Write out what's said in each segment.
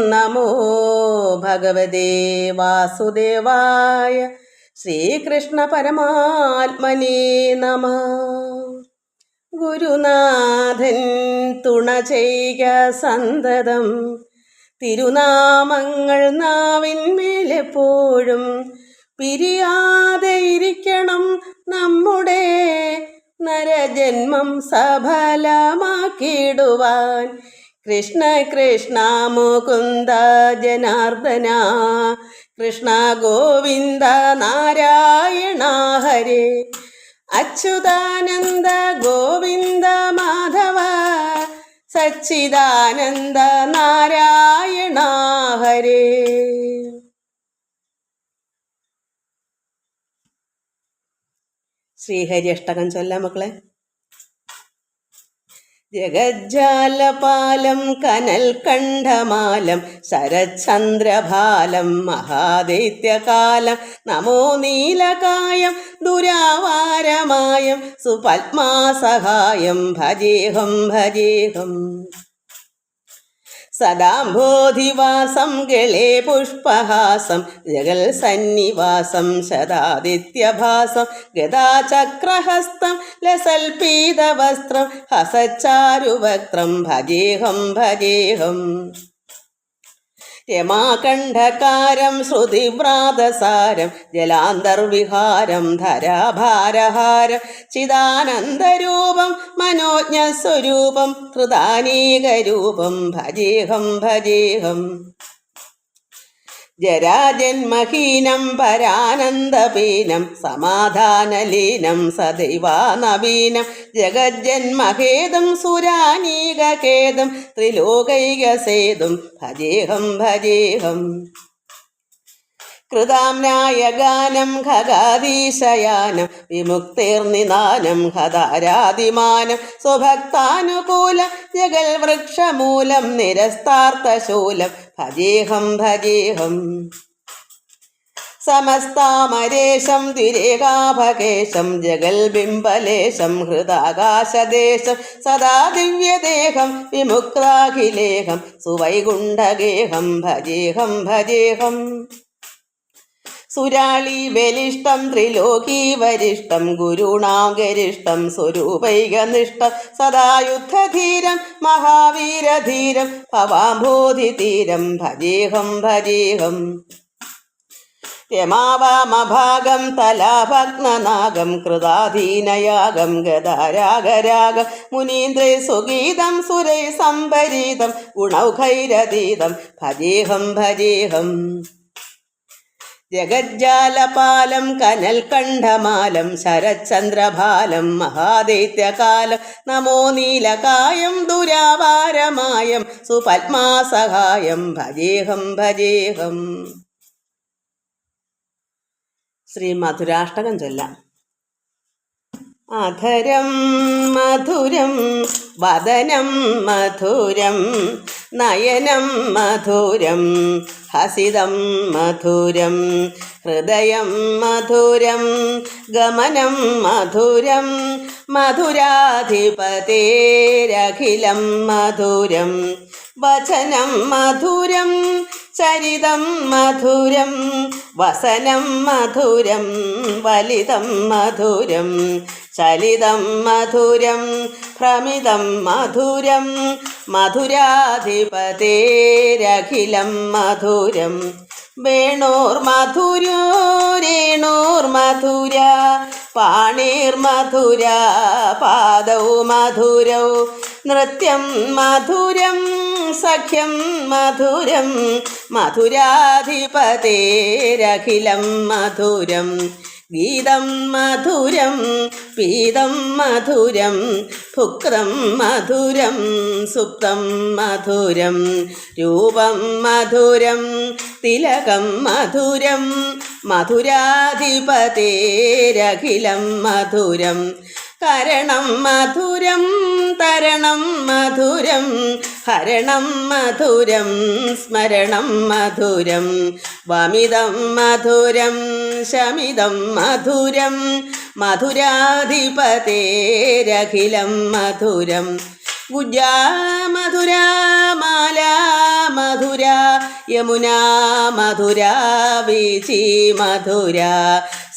നമോ ഭഗവതേ വാസുദേവായ. ശ്രീകൃഷ്ണ പരമാത്മനേ നമഃ. ഗുരുനാഥൻ തുണ ചെയ്യുക സന്തതം, തിരുനാമങ്ങൾ നാവിന്മേലെപ്പോഴും. പിരിയാതെ ഇരിക്കണം നമ്മുടെ നരജന്മം സഫലമാക്കിടുവാൻ. കൃഷ്ണ കൃഷ്ണ മുകുന്ദ ജനാർദ്ദന, കൃഷ്ണ ഗോവിന്ദ നാരായണ ഹരേ. അച്യുതാനന്ദ ഗോവിന്ദ മാധവ, സച്ചിദാനന്ദ നാരായണ ഹരേ. ശ്രീഹരി അഷ്ടകം ചൊല്ലാം മക്കളെ. ജഗജ്ജാലപാലം കനൽ കണ്ഠമാലം ശരചന്ദ്രഭാലം മഹാദൈത്യകാലം നമോ നീലകായം ദുരാവാരമായം സുപത്മാസഹായം ഭജേഹം ഭജേഹം. സദാംബോധിവാസം ഗളേ പുഷ്പഹാസം ജഗൽ സന്നിവാസം ശതാദിത്യഭാസം ഗദാചക്രഹസ്തം ലസൽപീതവസ്ത്രം ഹസച്ചാരുവക്ത്രം ഭജേഹം ഭജേഹം. രമാകണ്ഠകാരം ശ്രുതിവ്രാതസാരം ജലാന്തർവിഹാരം ധരാഭാരഹാരം ചിദാനന്ദരൂപം മനോജ്ഞസ്വരൂപം ധൃതാനീകരൂപം ഭജേഹം ഭജേഹം. ജരാജന്മഹീനം പരാനന്ദപീനം സമാധാനലീനം സദൈവാനവീനം ജഗജ്ജന്മഹേതും സുരാനീകേതും ത്രിലോകൈകസേതും ഭജേഹം ഭജേഹം. കൃതാംനായഗാനം ഖഗാധീശയാനം വിമുക്തിർനിദാനം ഹതാരാതിമാനം സ്വഭക്താനുകൂലം ജഗൽ വൃക്ഷമൂലം നിരസ്താർത്ഥശൂലം ഭജേഹം ഭജേഹം. സമസ്താമരേശം ദ്വിരേകാഭകേശം ജഗൽ ബിംബലേശം ഹൃദാകാശദേശം സദാ ദിവ്യദേഹം വിമുക്താഖിലേഹം സുവൈകുണ്ഠഗേഹം ഭജേഹം ഭജേഹം. സുരാളി ബലിഷ്ടം ത്രിലോകീവരിഷ്ടം ഗുരുണാം ഗരിഷ്ടം സ്വരൂപൈകനിഷ്ഠം സദായുദ്ധധീരം മഹാവീരധീരം ഭവാംബോധിതീരം ഭജേഹം ഭജേഹം. രമാവാമഭാഗം തലാഭഗ്നനാഗം കൃതാധീനയാഗം ഗദാരാഗരാഗം മുനീന്ദ്രേ സുഗീതം സുരൈ സംഭരീതം ഗുണൗഘൈരതീതം ഭജേഹം ഭജേഹം. ജഗജ്ജാലപാലം കനൽ കണ്ഠമാലം ശരചന്ദ്രഭാലം മഹാദൈത്യകാലം നമോ നീലകായം ദുരാവാരമായം സുപത്മാസഹായം ഭജേഹം ഭജേഹം. ശ്രീ മധുരാഷ്ടകം ചൊല്ലാം. അധരം മധുരം വദനം മധുരം നയനം മധുരം ഹസിതം മധുരം ഹൃദയം മധുരം ഗമനം മധുരം മധുരാധിപതേരഖിലം മധുരം വചനം മധുരം ചരിതം മധുരം വസനം മധുരം വലിതം മധുരം ചലിതം മധുരം ഭ്രമിതം മധുരം മധുരാധിപതേരഖിലം മധുരം വേണോർമധുരോ രേണോർമധുര പാണീർമധുര പാദൗ മധുരൗ നൃത്യം മധുരം സഖ്യം മധുരം മധുരാധിപതേരഖിലം മധുരം ഗീതം മധുരം പീതം മധുരം ഭുക്തം മധുരം സുപ്തം മധുരം രൂപം മധുരം തിലകം മധുരം മധുരാധിപതേരഖിലം മധുരം കരണം മധുരം തരണം മധുരം ഹരണം മധുരം സ്മരണം മധുരം വമിതം മധുരം ശമിതം മധുരം മധുരാധിപതേരഖിലം മധുരം ഗുജാ മധുര മാല മധുര യമുനാ മധുര വീചി മധുര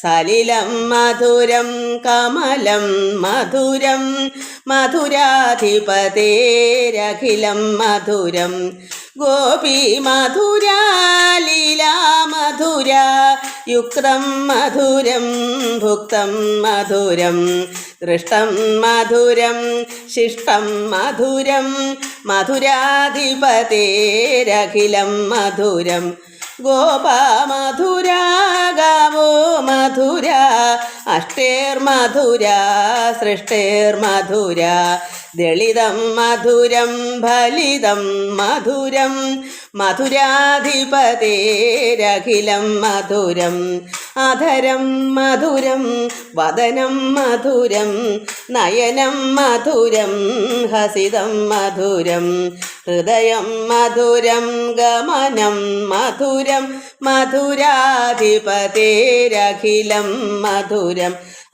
സലിലം മധുരം കമലം മധുരം മധുരാധിപതേരഖിലം മധുരം ഗോപീ മധുര ലീലാ മധുര യുക്തം മധുരം ഭുക്തം മധുരം ദൃഷ്ടം മധുരം ശിഷ്ടം മധുരം മധുരാധിപതേരഖിലം മധുരം ഗോപമധുര ഗാവോ മധുര അഷ്ടേർമധുര സൃഷ്ടേർമധുര ദളിതം മധുരം ഫലിതം മധുരം മധുരാധിപതേരഖിലം മധുരം അധരം മധുരം വദനം മധുരം നയനം മധുരം ഹസിതം മധുരം ഹൃദയം മധുരം ഗമനം മധുരം മധുരാധിപതേരഖിലം മധുരം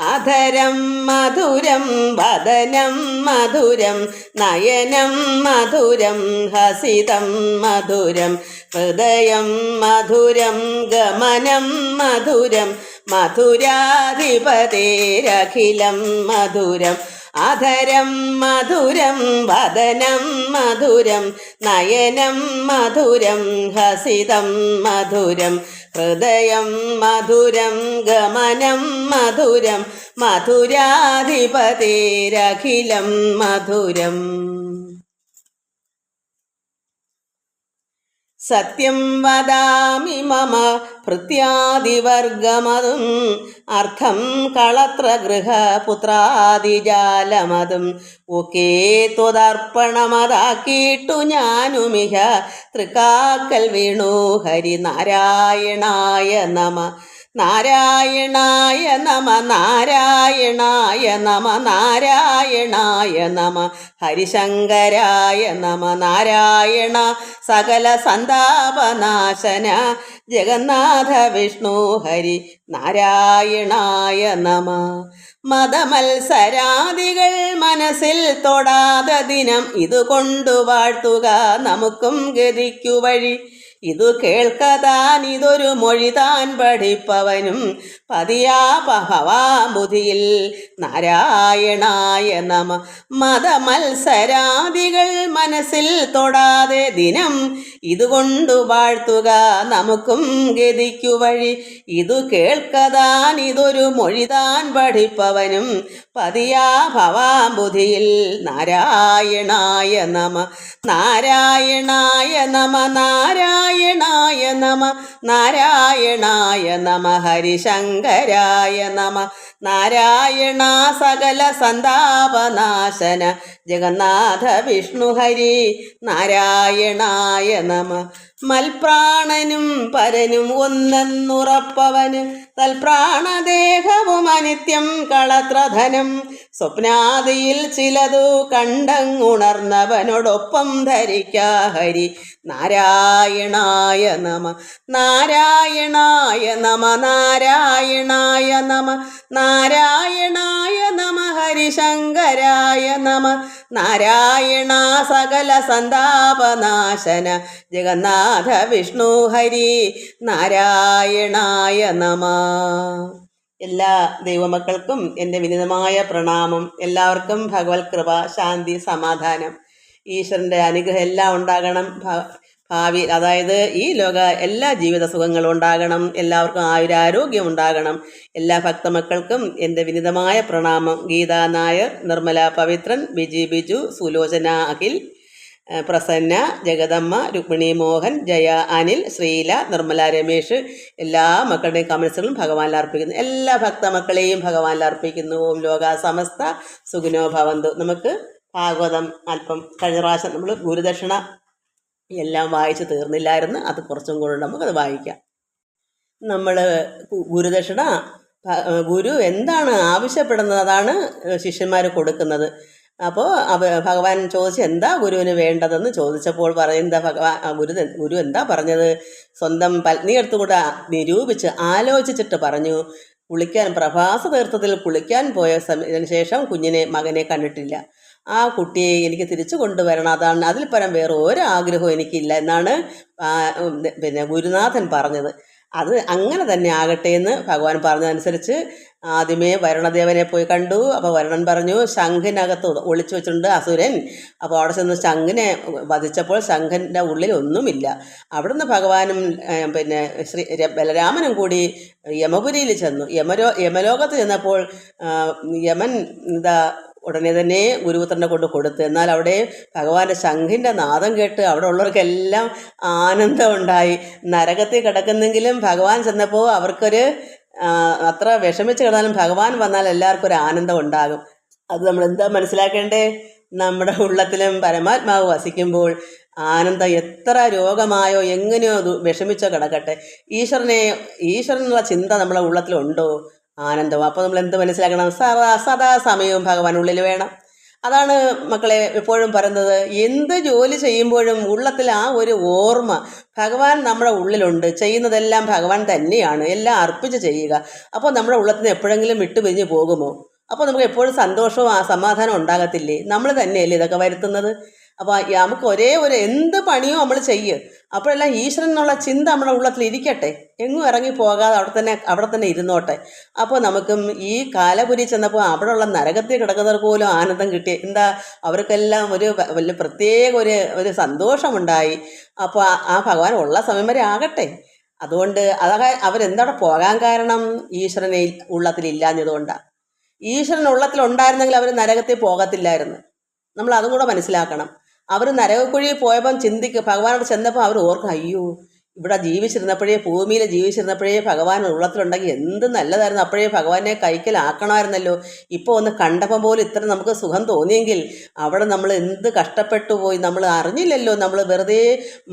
അധരം മധുരം വദനം മധുരം നയനം മധുരം ഹസിതം മധുരം ഹൃദയം മധുരം ഗമനം മധുരം മധുരാധിപതേരഖിലം മധുരം അധരം മധുരം വദനം മധുരം നയനം മധുരം ഹസിതം മധുരം ഹൃദയം മധുരം ഗമനം മധുരം മധുരാധിപതേരഖിലം മധുരം സത്യം വദാമി മമ ഭൃത്യാദിവർഗമതും അർത്ഥം കളത്ര ഗൃഹപുത്രാദിജാലമതും ഒക്കെ ത്വതർപ്പണമതാക്കിയിട്ടു ഞാനുമിഹ തൃക്കാക്കൽ വീണു ഹരിനാരായണായ നമ നാരായണായ നമ നാരായണായ നമ നാരായണായ നമ ഹരിശങ്കരായ നമ നാരായണ സകല സന്താപനാശന ജഗന്നാഥ വിഷ്ണു ഹരി നാരായണായ നമ മതമത്സരാദികൾ മനസ്സിൽ തൊടാതെ ദിനം ഇതുകൊണ്ടു വാഴ്ത്തുക നമുക്കും ഗതിക്കു വഴി ഇതു കേൾക്കതാൻ ഇതൊരു മൊഴിതാൻ പഠിപ്പവനും പതിയാ ഭവാബുധിയിൽ നാരായണായ നമ മതമത്സരാദികൾ മനസ്സിൽ തൊടാതെ ദിനം ഇതുകൊണ്ടു വാഴ്ത്തുക നമുക്കും ഗതിക്കു വഴി ഇതു കേൾക്കതാൻ ഇതൊരു മൊഴിതാൻ പഠിപ്പവനും പതിയാ ഭവാബുധിയിൽ നാരായണായ നമ നാരായണായ നമ നാരായണായ നമ നാരായണായ നമ ഹരിശങ്കരായ നമ നാരായണ സകല സന്താപനാശന ജഗന്നാഥ വിഷ്ണു ഹരി നാരായണായ നമ മൽപ്രാണനും പരനും ഒന്നെന്നുറപ്പവന് തൽപ്രാണദേഹവും അനിത്യം കളത്രധനം സ്വപ്നാദിയിൽ ചിലതു കണ്ടങ്ങുണർന്നവനോടൊപ്പം ധരിക്ക ഹരി നാരായണായ നമ നാരായണായ നമ നാരായണായ നമ നാരായണായ നമ ഹരിശങ്കരായ നമ നാരായണ സകല സന്താപനാശന ജഗന്നാഥ വിഷ്ണു ഹരി നാരായണായ നമ. എല്ലാ ദൈവമക്കൾക്കും എൻ്റെ വിനീതമായ പ്രണാമം. എല്ലാവർക്കും ഭഗവത് കൃപ, ശാന്തി, സമാധാനം, ഈശ്വരൻ്റെ അനുഗ്രഹം എല്ലാം ഉണ്ടാകണം. ഭാവി അതായത് ഈ ലോക എല്ലാ ജീവിത സുഖങ്ങളും ഉണ്ടാകണം. എല്ലാവർക്കും ആയുരാരോഗ്യം ഉണ്ടാകണം. എല്ലാ ഭക്തമക്കൾക്കും എൻ്റെ വിനീതമായ പ്രണാമം. ഗീതാ നായർ, നിർമ്മല പവിത്രൻ, ബിജി ബിജു, സുലോചന അഖിൽ, പ്രസന്ന, ജഗദമ്മ, രുക്മിണി മോഹൻ, ജയ അനിൽ, ശ്രീല, നിർമ്മല രമേഷ്, എല്ലാ മക്കളുടെയും കമൻസുകളും ഭഗവാനിൽ അർപ്പിക്കുന്നു. എല്ലാ ഭക്തമക്കളെയും ഭഗവാനിൽ അർപ്പിക്കുന്നു. ഓം ലോക സമസ്ത സുഖിനോ ഭവന്തു. നമുക്ക് ഭാഗവതം അല്പം കഴിഞ്ഞ പ്രാവശ്യം നമ്മൾ ഗുരുദക്ഷിണ എല്ലാം വായിച്ച് തീർന്നില്ലായിരുന്നു. അത് കുറച്ചും കൂടെ നമുക്കത് വായിക്കാം. നമ്മൾ ഗുരുദക്ഷിണ ഗുരു എന്താണ് ആവശ്യപ്പെടുന്നത് അതാണ് ശിഷ്യന്മാർ കൊടുക്കുന്നത്. അപ്പോൾ ഭഗവാൻ ചോദിച്ചു എന്താ ഗുരുവിന് വേണ്ടതെന്ന് ചോദിച്ചപ്പോൾ പറയുന്ന ഗുരു എന്താ പറഞ്ഞത്? സ്വന്തം പത്നി എടുത്തുകൂടെ നിരൂപിച്ച് ആലോചിച്ചിട്ട് പറഞ്ഞു, പ്രഭാസ തീർത്ഥത്തിൽ കുളിക്കാൻ പോയ ശേഷം മകനെ കണ്ടിട്ടില്ല. ആ കുട്ടിയെ എനിക്ക് തിരിച്ചു കൊണ്ടുവരണം, അതാണ്, അതിൽ പരം വേറെ ഒരു ആഗ്രഹവും എനിക്കില്ല എന്നാണ് പിന്നെ ഗുരുനാഥൻ പറഞ്ഞത്. അത് അങ്ങനെ തന്നെ ആകട്ടെ എന്ന് ഭഗവാൻ പറഞ്ഞതനുസരിച്ച് ആദ്യമേ വരുണദേവനെ പോയി കണ്ടു. അപ്പോൾ വരുണൻ പറഞ്ഞു, ശംഖിനകത്ത് ഒളിച്ചു വെച്ചിട്ടുണ്ട് അസുരൻ. അപ്പോൾ അവിടെ ചെന്ന് ശംഖിനെ വധിച്ചപ്പോൾ ശംഖൻ്റെ ഉള്ളിൽ ഒന്നുമില്ല. അവിടുന്ന് ഭഗവാനും പിന്നെ ബലരാമനും കൂടി യമപുരിയിൽ ചെന്നു. യമലോകത്ത് ചെന്നപ്പോൾ യമൻ ഉടനെ തന്നെ ഗുരുപുത്രനെ കൊണ്ട് കൊടുത്തു. എന്നാൽ അവിടെ ഭഗവാന്റെ ശംഖിൻ്റെ നാദം കേട്ട് അവിടെ ഉള്ളവർക്കെല്ലാം ആനന്ദം ഉണ്ടായി. നരകത്തിൽ കിടക്കുന്നെങ്കിലും ഭഗവാൻ ചെന്നപ്പോൾ അവർക്കൊരു അത്ര വിഷമിച്ച് കിടന്നാലും ഭഗവാൻ വന്നാൽ എല്ലാവർക്കും ഒരു ആനന്ദം ഉണ്ടാകും. അത് നമ്മൾ എന്താ മനസ്സിലാക്കേണ്ടേ? നമ്മുടെ ഉള്ളത്തിലും പരമാത്മാവ് വസിക്കുമ്പോൾ ആനന്ദം എത്ര രോഗമായോ എങ്ങനെയോ വിഷമിച്ചോ കിടക്കട്ടെ, ഈശ്വരനുള്ള ചിന്ത നമ്മളെ ഉള്ളത്തിലുണ്ടോ, ആനന്ദം. അപ്പോൾ നമ്മൾ എന്ത് മനസ്സിലാക്കണം? സദാ സമയവും ഭഗവാൻ ഉള്ളിൽ വേണം. അതാണ് മക്കളെ എപ്പോഴും പറയുന്നത്. എന്ത് ജോലി ചെയ്യുമ്പോഴും ഉള്ളത്തിൽ ആ ഒരു ഓർമ്മ ഭഗവാൻ നമ്മുടെ ഉള്ളിലുണ്ട്. ചെയ്യുന്നതെല്ലാം ഭഗവാൻ തന്നെയാണ്. എല്ലാം അർപ്പിച്ച് ചെയ്യുക. അപ്പോൾ നമ്മുടെ ഉള്ളത്തിൽ നിന്ന് എപ്പോഴെങ്കിലും വിട്ടുപിരിഞ്ഞ് പോകുമോ? അപ്പോൾ നമുക്ക് എപ്പോഴും സന്തോഷവും സമാധാനം ഉണ്ടാകത്തില്ലേ? നമ്മൾ തന്നെയല്ലേ ഇതൊക്കെ വരുത്തുന്നത്? അപ്പോൾ നമുക്ക് എന്ത് പണിയോ നമ്മൾ ചെയ്യും, അപ്പോഴെല്ലാം ഈശ്വരനുള്ള ചിന്ത നമ്മുടെ ഉള്ളത്തിൽ ഇരിക്കട്ടെ. എങ്ങും ഇറങ്ങി പോകാതെ അവിടെ തന്നെ ഇരുന്നോട്ടെ. അപ്പോൾ നമുക്കും ഈ കാലപുരി ചെന്നപ്പോൾ അവിടെയുള്ള നരകത്തിൽ കിടക്കുന്നവർക്ക് പോലും ആനന്ദം കിട്ടി. അവർക്കെല്ലാം വലിയ പ്രത്യേക ഒരു സന്തോഷമുണ്ടായി. അപ്പോൾ ആ ഭഗവാൻ ഉള്ള സമയം വരെ ആകട്ടെ. അതുകൊണ്ട് അതൊക്കെ അവരെന്താണ് പോകാൻ കാരണം? ഈശ്വരനെ ഉള്ളത്തിലില്ലാഞ്ഞതുകൊണ്ടാണ്. ഈശ്വരൻ ഉള്ളത്തിലുണ്ടായിരുന്നെങ്കിൽ അവർ നരകത്തിൽ പോകത്തില്ലായിരുന്നു. നമ്മൾ അതും കൂടെ മനസ്സിലാക്കണം. അവർ നരകക്കുഴിയിൽ പോയപ്പം ഭഗവാനോട് ചെന്നപ്പോൾ അവർ ഓർക്കും, അയ്യോ ഇവിടെ ഭൂമിയിൽ ജീവിച്ചിരുന്നപ്പോഴേ ഭഗവാൻ ഉള്ളത്തിലുണ്ടെങ്കിൽ എന്ത് നല്ലതായിരുന്നു, അപ്പോഴേ ഭഗവാനെ കൈക്കലാക്കണമായിരുന്നല്ലോ. ഇപ്പോൾ ഒന്ന് കണ്ടപ്പം പോലും ഇത്ര നമുക്ക് സുഖം തോന്നിയെങ്കിൽ അവിടെ നമ്മൾ എന്ത് കഷ്ടപ്പെട്ടു പോയി, നമ്മൾ അറിഞ്ഞില്ലല്ലോ, നമ്മൾ വെറുതെ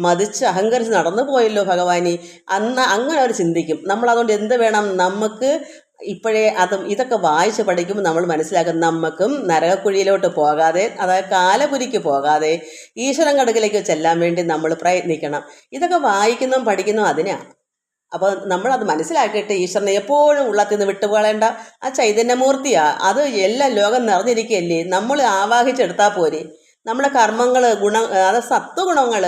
മതിച്ച് അഹങ്കരിച്ച് നടന്നു പോയല്ലോ ഭഗവാനെ. അങ്ങനെ അവർ ചിന്തിക്കും. നമ്മളതുകൊണ്ട് എന്ത് വേണം? നമുക്ക് ഇപ്പോഴേ ഇതൊക്കെ വായിച്ച് പഠിക്കുമ്പോൾ നമ്മൾ മനസ്സിലാക്കും, നമുക്കും നരകക്കുഴിയിലോട്ട് പോകാതെ, അതായത് കാലപുരിക്ക് പോകാതെ ഈശ്വരൻ കടുകിലേക്ക് ചെല്ലാൻ വേണ്ടി നമ്മൾ പ്രയത്നിക്കണം. ഇതൊക്കെ വായിക്കുന്നതും പഠിക്കുന്നതും അതിനാണ്. അപ്പോൾ നമ്മളത് മനസ്സിലാക്കിയിട്ട് ഈശ്വരനെ എപ്പോഴും ഉള്ളത്തിൽ നിന്ന് വിട്ടുപോകേണ്ട. ആ ചൈതന്യമൂർത്തിയാണ്, അത് എല്ലാ ലോകം നിറഞ്ഞിരിക്കുകയല്ലേ, നമ്മൾ ആവാഹിച്ചെടുത്താൽ പോരെ. നമ്മുടെ കർമ്മങ്ങൾ അത് സത്വഗുണങ്ങൾ,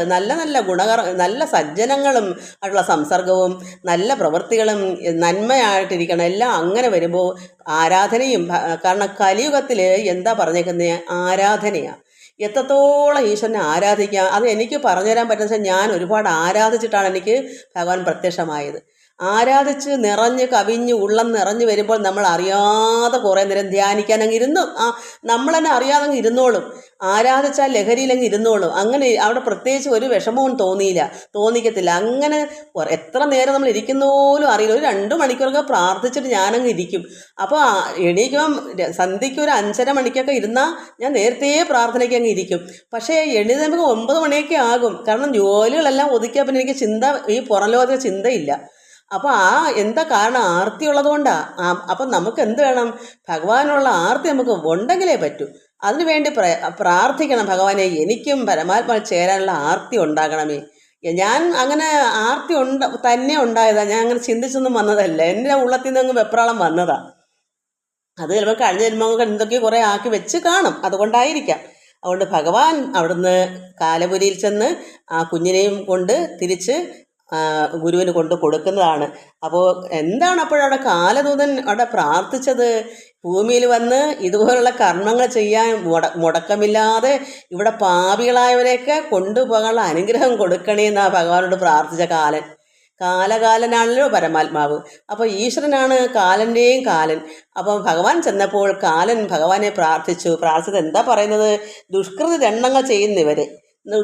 നല്ല സജ്ജനങ്ങളും ആയിട്ടുള്ള സംസർഗവും നല്ല പ്രവൃത്തികളും നന്മയായിട്ടിരിക്കണം. എല്ലാം അങ്ങനെ വരുമ്പോൾ ആരാധനയും, കാരണം കലിയുഗത്തിൽ എന്താ പറഞ്ഞേക്കുന്നത്? ആരാധനയാണ്. എത്രത്തോളം ഈശ്വരനെ ആരാധിക്കാം, അത് എനിക്ക് പറഞ്ഞുതരാൻ പറ്റുന്ന വെച്ചാൽ ഞാൻ ഒരുപാട് ആരാധിച്ചിട്ടാണ് എനിക്ക് ഭഗവാൻ പ്രത്യക്ഷമായത്. ആരാധിച്ച് നിറഞ്ഞ് കവിഞ്ഞ് ഉള്ളം നിറഞ്ഞു വരുമ്പോൾ നമ്മൾ അറിയാതെ കുറേ നേരം ധ്യാനിക്കാൻ അങ്ങ് ഇരുന്നു. നമ്മൾ തന്നെ അറിയാതെ അങ്ങ് ഇരുന്നോളും. ആരാധിച്ചാൽ ലഹരിയിലങ്ങ് ഇരുന്നോളും. അങ്ങനെ അവിടെ പ്രത്യേകിച്ച് ഒരു വിഷമവും തോന്നിക്കത്തില്ല. അങ്ങനെ എത്ര നേരം നമ്മൾ ഇരിക്കുന്നോലും അറിയില്ല. ഒരു 2 മണിക്കൂറൊക്കെ പ്രാർത്ഥിച്ചിട്ട് ഞാനങ്ങ് ഇരിക്കും. അപ്പോൾ എണീക്കുമ്പം സന്ധ്യയ്ക്ക് ഒരു 5:30 മണിക്കൊക്കെ ഇരുന്നാൽ ഞാൻ നേരത്തെ പ്രാർത്ഥനയ്ക്ക് അങ്ങ് ഇരിക്കും. പക്ഷേ നമുക്ക് 9 മണിയൊക്കെ ആകും. കാരണം ജോലികളെല്ലാം ഒതുക്കിയാൽ പിന്നെ എനിക്ക് ഈ പുറം ലോകത്തെ ചിന്തയില്ല. അപ്പോൾ എന്താ കാരണം? ആർത്തി ഉള്ളതുകൊണ്ടാണ്. അപ്പം നമുക്ക് എന്ത് വേണം? ഭഗവാനുള്ള ആർത്തി നമുക്ക് ഉണ്ടെങ്കിലേ പറ്റൂ. അതിനുവേണ്ടി പ്രാർത്ഥിക്കണം, ഭഗവാനെ എനിക്കും പരമാത്മാവിൽ ചേരാനുള്ള ആർത്തി ഉണ്ടാകണമേ. ഞാൻ അങ്ങനെ ആർത്തി തന്നെ ഉണ്ടായതാണ്. ഞാൻ അങ്ങനെ ചിന്തിച്ചൊന്നും വന്നതല്ല. എൻ്റെ ഉള്ളത്തിൽ നിന്ന് അങ്ങ് വെപ്രാളം വന്നതാണ്. അത് ചിലപ്പോൾ കഴിഞ്ഞ ജന്മങ്ങൾക്ക് എന്തൊക്കെയോ കുറേ ആക്കി വെച്ച് കാണും, അതുകൊണ്ടായിരിക്കാം. അതുകൊണ്ട് ഭഗവാൻ അവിടുന്ന് കാലപുരിയിൽ ചെന്ന് ആ കുഞ്ഞിനെയും കൊണ്ട് തിരിച്ച് ഗുരുവിന് കൊണ്ട് കൊടുക്കുന്നതാണ്. അപ്പോൾ എന്താണ് അപ്പോഴവിടെ കാലദൂതൻ അവിടെ പ്രാർത്ഥിച്ചത്? ഭൂമിയിൽ വന്ന് ഇതുപോലുള്ള കർമ്മങ്ങൾ ചെയ്യാൻ മുടക്കമില്ലാതെ ഇവിടെ പാപികളായവരെയൊക്കെ കൊണ്ടുപോകാനുള്ള അനുഗ്രഹം കൊടുക്കണേ എന്നാണ് ഭഗവാനോട് പ്രാർത്ഥിച്ച കാലനാണല്ലോ പരമാത്മാവ്. അപ്പോൾ ഈശ്വരനാണ് കാലൻ്റെയും കാലൻ. അപ്പം ഭഗവാൻ ചെന്നപ്പോൾ കാലൻ ഭഗവാനെ പ്രാർത്ഥിച്ചത് എന്താ പറയുന്നത്? ദുഷ്കൃതി ദണ്ഡങ്ങൾ ചെയ്യുന്നവരെ,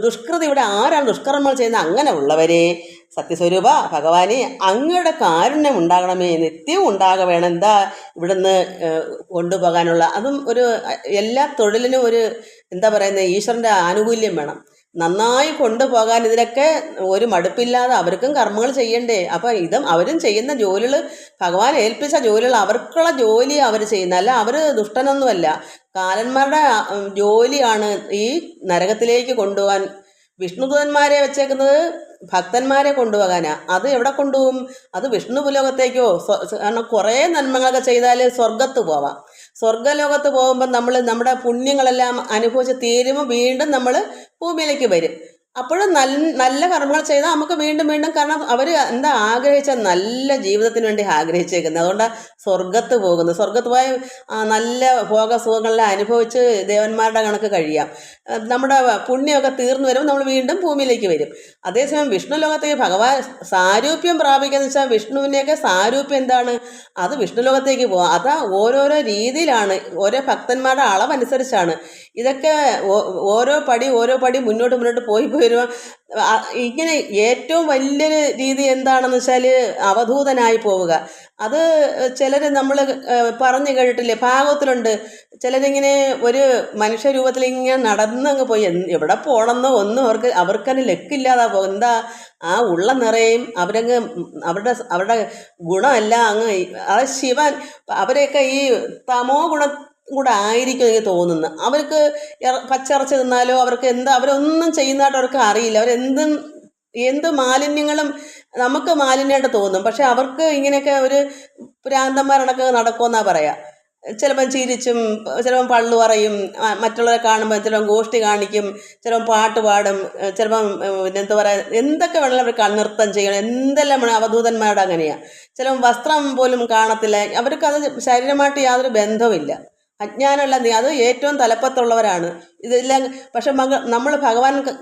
ദുഷ്കൃതി ഇവിടെ ആരാണ് ദുഷ്കർമ്മങ്ങൾ ചെയ്യുന്നത്? അങ്ങനെ ഉള്ളവരെ സത്യസ്വരൂപ ഭഗവാനെ അങ്ങയുടെ കാരുണ്യം ഉണ്ടാകണമേ, നിത്യവും വേണം. എന്താ ഇവിടുന്ന് കൊണ്ടുപോകാനുള്ള അതും എല്ലാ തൊഴിലിനും എന്താ പറയുന്നത്, ഈശ്വരൻ്റെ ആനുകൂല്യം വേണം. നന്നായി കൊണ്ടുപോകാൻ ഇതിനൊക്കെ ഒരു മടുപ്പില്ലാതെ അവർക്കും കർമ്മങ്ങൾ ചെയ്യണ്ടേ. അപ്പം അവരും ചെയ്യുന്ന ജോലികൾ, ഭഗവാൻ ഏൽപ്പിച്ച ജോലികൾ അവർക്കുള്ള ജോലി അവർ ചെയ്യുന്ന, അല്ല അവർ ദുഷ്ടനൊന്നുമല്ല. കാലന്മാരുടെ ജോലിയാണ് ഈ നരകത്തിലേക്ക് കൊണ്ടുപോകാൻ വിഷ്ണുദൂതന്മാരെ വെച്ചേക്കുന്നത് ഭക്തന്മാരെ കൊണ്ടുപോകാനാ. അത് എവിടെ കൊണ്ടുപോകും? അത് വിഷ്ണു ലോകത്തേക്കോ? കാരണം കുറേ നന്മകളൊക്കെ ചെയ്താൽ സ്വർഗത്ത് പോവാം. സ്വർഗലോകത്ത് പോകുമ്പോൾ നമ്മൾ നമ്മുടെ പുണ്യങ്ങളെല്ലാം അനുഭവിച്ച് തീരുമ്പോൾ വീണ്ടും നമ്മൾ ഭൂമിയിലേക്ക് വരും. അപ്പോഴും നല്ല കർമ്മങ്ങൾ ചെയ്താൽ നമുക്ക് വീണ്ടും വീണ്ടും, കാരണം അവർ എന്താ ആഗ്രഹിച്ച നല്ല ജീവിതത്തിന് വേണ്ടി ആഗ്രഹിച്ചേക്കുന്നത്. അതുകൊണ്ടാണ് സ്വർഗത്ത് പോകുന്നത്. സ്വർഗത്ത് പോയ നല്ല ഭോഗസുഖങ്ങളെല്ലാം അനുഭവിച്ച് ദേവന്മാരുടെ കണക്ക് കഴിയാം. നമ്മുടെ പുണ്യമൊക്കെ തീർന്നു വരുമ്പോൾ നമ്മൾ വീണ്ടും ഭൂമിയിലേക്ക് വരും. അതേസമയം വിഷ്ണു ലോകത്തേക്ക് ഭഗവാൻ സാരൂപ്യം പ്രാപിക്കുക വെച്ചാൽ വിഷ്ണുവിനെയൊക്കെ സാരൂപ്യം എന്താണ്? അത് വിഷ്ണു ലോകത്തേക്ക് പോകാം. അതാ ഓരോരോ രീതിയിലാണ്, ഓരോ ഭക്തന്മാരുടെ അളവനുസരിച്ചാണ് ഇതൊക്കെ. ഓരോ പടി മുന്നോട്ട് പോയി വരുമ്പോൾ ഇങ്ങനെ ഏറ്റവും വലിയൊരു രീതി എന്താണെന്ന് വെച്ചാൽ അവധൂതനായി പോവുക. അത് ചിലർ നമ്മൾ പറഞ്ഞു കേട്ടിട്ടില്ലേ, ഭാഗവത്തിലുണ്ട്. ചിലരിങ്ങനെ ഒരു മനുഷ്യരൂപത്തിൽ ഇങ്ങനെ നടന്നങ്ങ് പോയി എവിടെ പോകണമെന്നോ ഒന്നും അവർക്കതിന് ലക്കില്ലാതെ പോകും. എന്താ ആ ഉള്ള നിറയും അവരങ്ങ് അവരുടെ ഗുണമെല്ലാം അങ്ങ് അത് ശിവൻ അവരെയൊക്കെ ഈ തമോ ഗുണം കൂടെ ആയിരിക്കും എനിക്ക് തോന്നുന്നു. അവർക്ക് പച്ചിറച്ചി തിന്നാലോ അവർക്ക് അവരൊന്നും ചെയ്യുന്നതായിട്ട് അവർക്ക് അറിയില്ല. എന്ത് മാലിന്യങ്ങളും നമുക്ക് മാലിന്യമായിട്ട് തോന്നും. പക്ഷെ അവർക്ക് ഇങ്ങനെയൊക്കെ ഒരു ഭ്രാന്തന്മാരടക്കം നടക്കുമെന്നാണ് പറയാം. ചിലപ്പം ചിരിച്ചും ചിലപ്പം പള്ളു പറയും, മറ്റുള്ളവരെ കാണുമ്പോൾ ചിലപ്പം ഗോഷ്ഠി കാണിക്കും, ചിലപ്പം പാട്ട് പാടും, ചിലപ്പം എന്താ പറയുക, എന്തൊക്കെ വേണമെങ്കിലും അവർ കണ്ണൃത്തം ചെയ്യണം. എന്തെല്ലാം വേണം അവധൂതന്മാരുടെ അങ്ങനെയാണ്. ചിലപ്പം വസ്ത്രം പോലും കാണത്തില്ല. അവർക്കത് ശരീരമായിട്ട് യാതൊരു ബന്ധവുമില്ല. അജ്ഞാനമല്ല, അത് ഏറ്റവും തലപ്പത്തുള്ളവരാണ് ഇതെല്ലാം. പക്ഷെ നമ്മൾ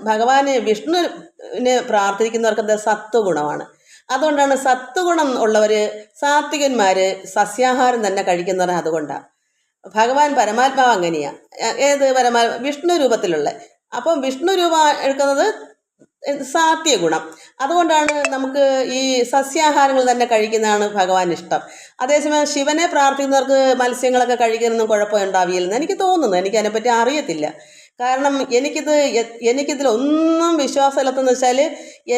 ഭഗവാനെ വിഷ്ണുവിനെ പ്രാർത്ഥിക്കുന്നവർക്ക് സത്വഗുണമാണ്. അതുകൊണ്ടാണ് സത്വഗുണം ഉള്ളവർ, സാത്വികന്മാർ സസ്യാഹാരം തന്നെ കഴിക്കുന്നവർ. അതുകൊണ്ടാണ് ഭഗവാൻ പരമാത്മാവ് അങ്ങനെയാണ്. ഏത് വിഷ്ണു രൂപത്തിലുള്ള. അപ്പം വിഷ്ണു രൂപം എടുക്കുന്നത് സാത്വിക ഗുണം. അതുകൊണ്ടാണ് നമുക്ക് ഈ സസ്യാഹാരങ്ങൾ തന്നെ കഴിക്കുന്നതാണ് ഭഗവാൻ ഇഷ്ടം. അതേസമയം ശിവനെ പ്രാർത്ഥിക്കുന്നവർക്ക് മത്സ്യങ്ങളൊക്കെ കഴിക്കുന്നൊന്നും കുഴപ്പമുണ്ടാവില്ലെന്ന് എനിക്ക് തോന്നുന്നു. എനിക്കതിനെപ്പറ്റി അറിയത്തില്ല. കാരണം എനിക്കിതിലൊന്നും വിശ്വാസമില്ലെന്ന് വെച്ചാൽ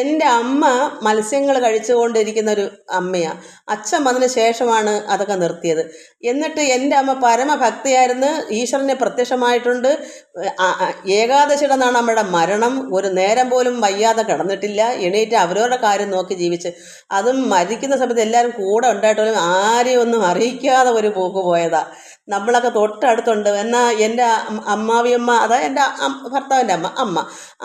എൻ്റെ അമ്മ മത്സ്യങ്ങൾ കഴിച്ചുകൊണ്ടിരിക്കുന്ന ഒരു അമ്മയാണ്. അച്ഛൻ വന്നതിന് ശേഷമാണ് അതൊക്കെ നിർത്തിയത്. എന്നിട്ട് എൻ്റെ അമ്മ പരമഭക്തിയായിരുന്നു, ഈശ്വരനെ പ്രത്യക്ഷമായിട്ടുണ്ട്. ഏകാദശിയുടെ നാണ് അമ്മയുടെ മരണം. ഒരു നേരം പോലും വയ്യാതെ കിടന്നിട്ടില്ല. എണീറ്റ് അവരവരുടെ കാര്യം നോക്കി ജീവിച്ച്, അതും മരിക്കുന്ന സമയത്ത് എല്ലാവരും കൂടെ ഉണ്ടായിട്ടും ആരെയും ഒന്നും അറിയിക്കാതെ ഒരു പോക്ക് പോയതാണ്. നമ്മളൊക്കെ തൊട്ടടുത്തുണ്ട്. എന്നാൽ എൻ്റെ അമ്മാവിയമ്മ, അതായത് എൻ്റെ ഭർത്താവിൻ്റെ അമ്മ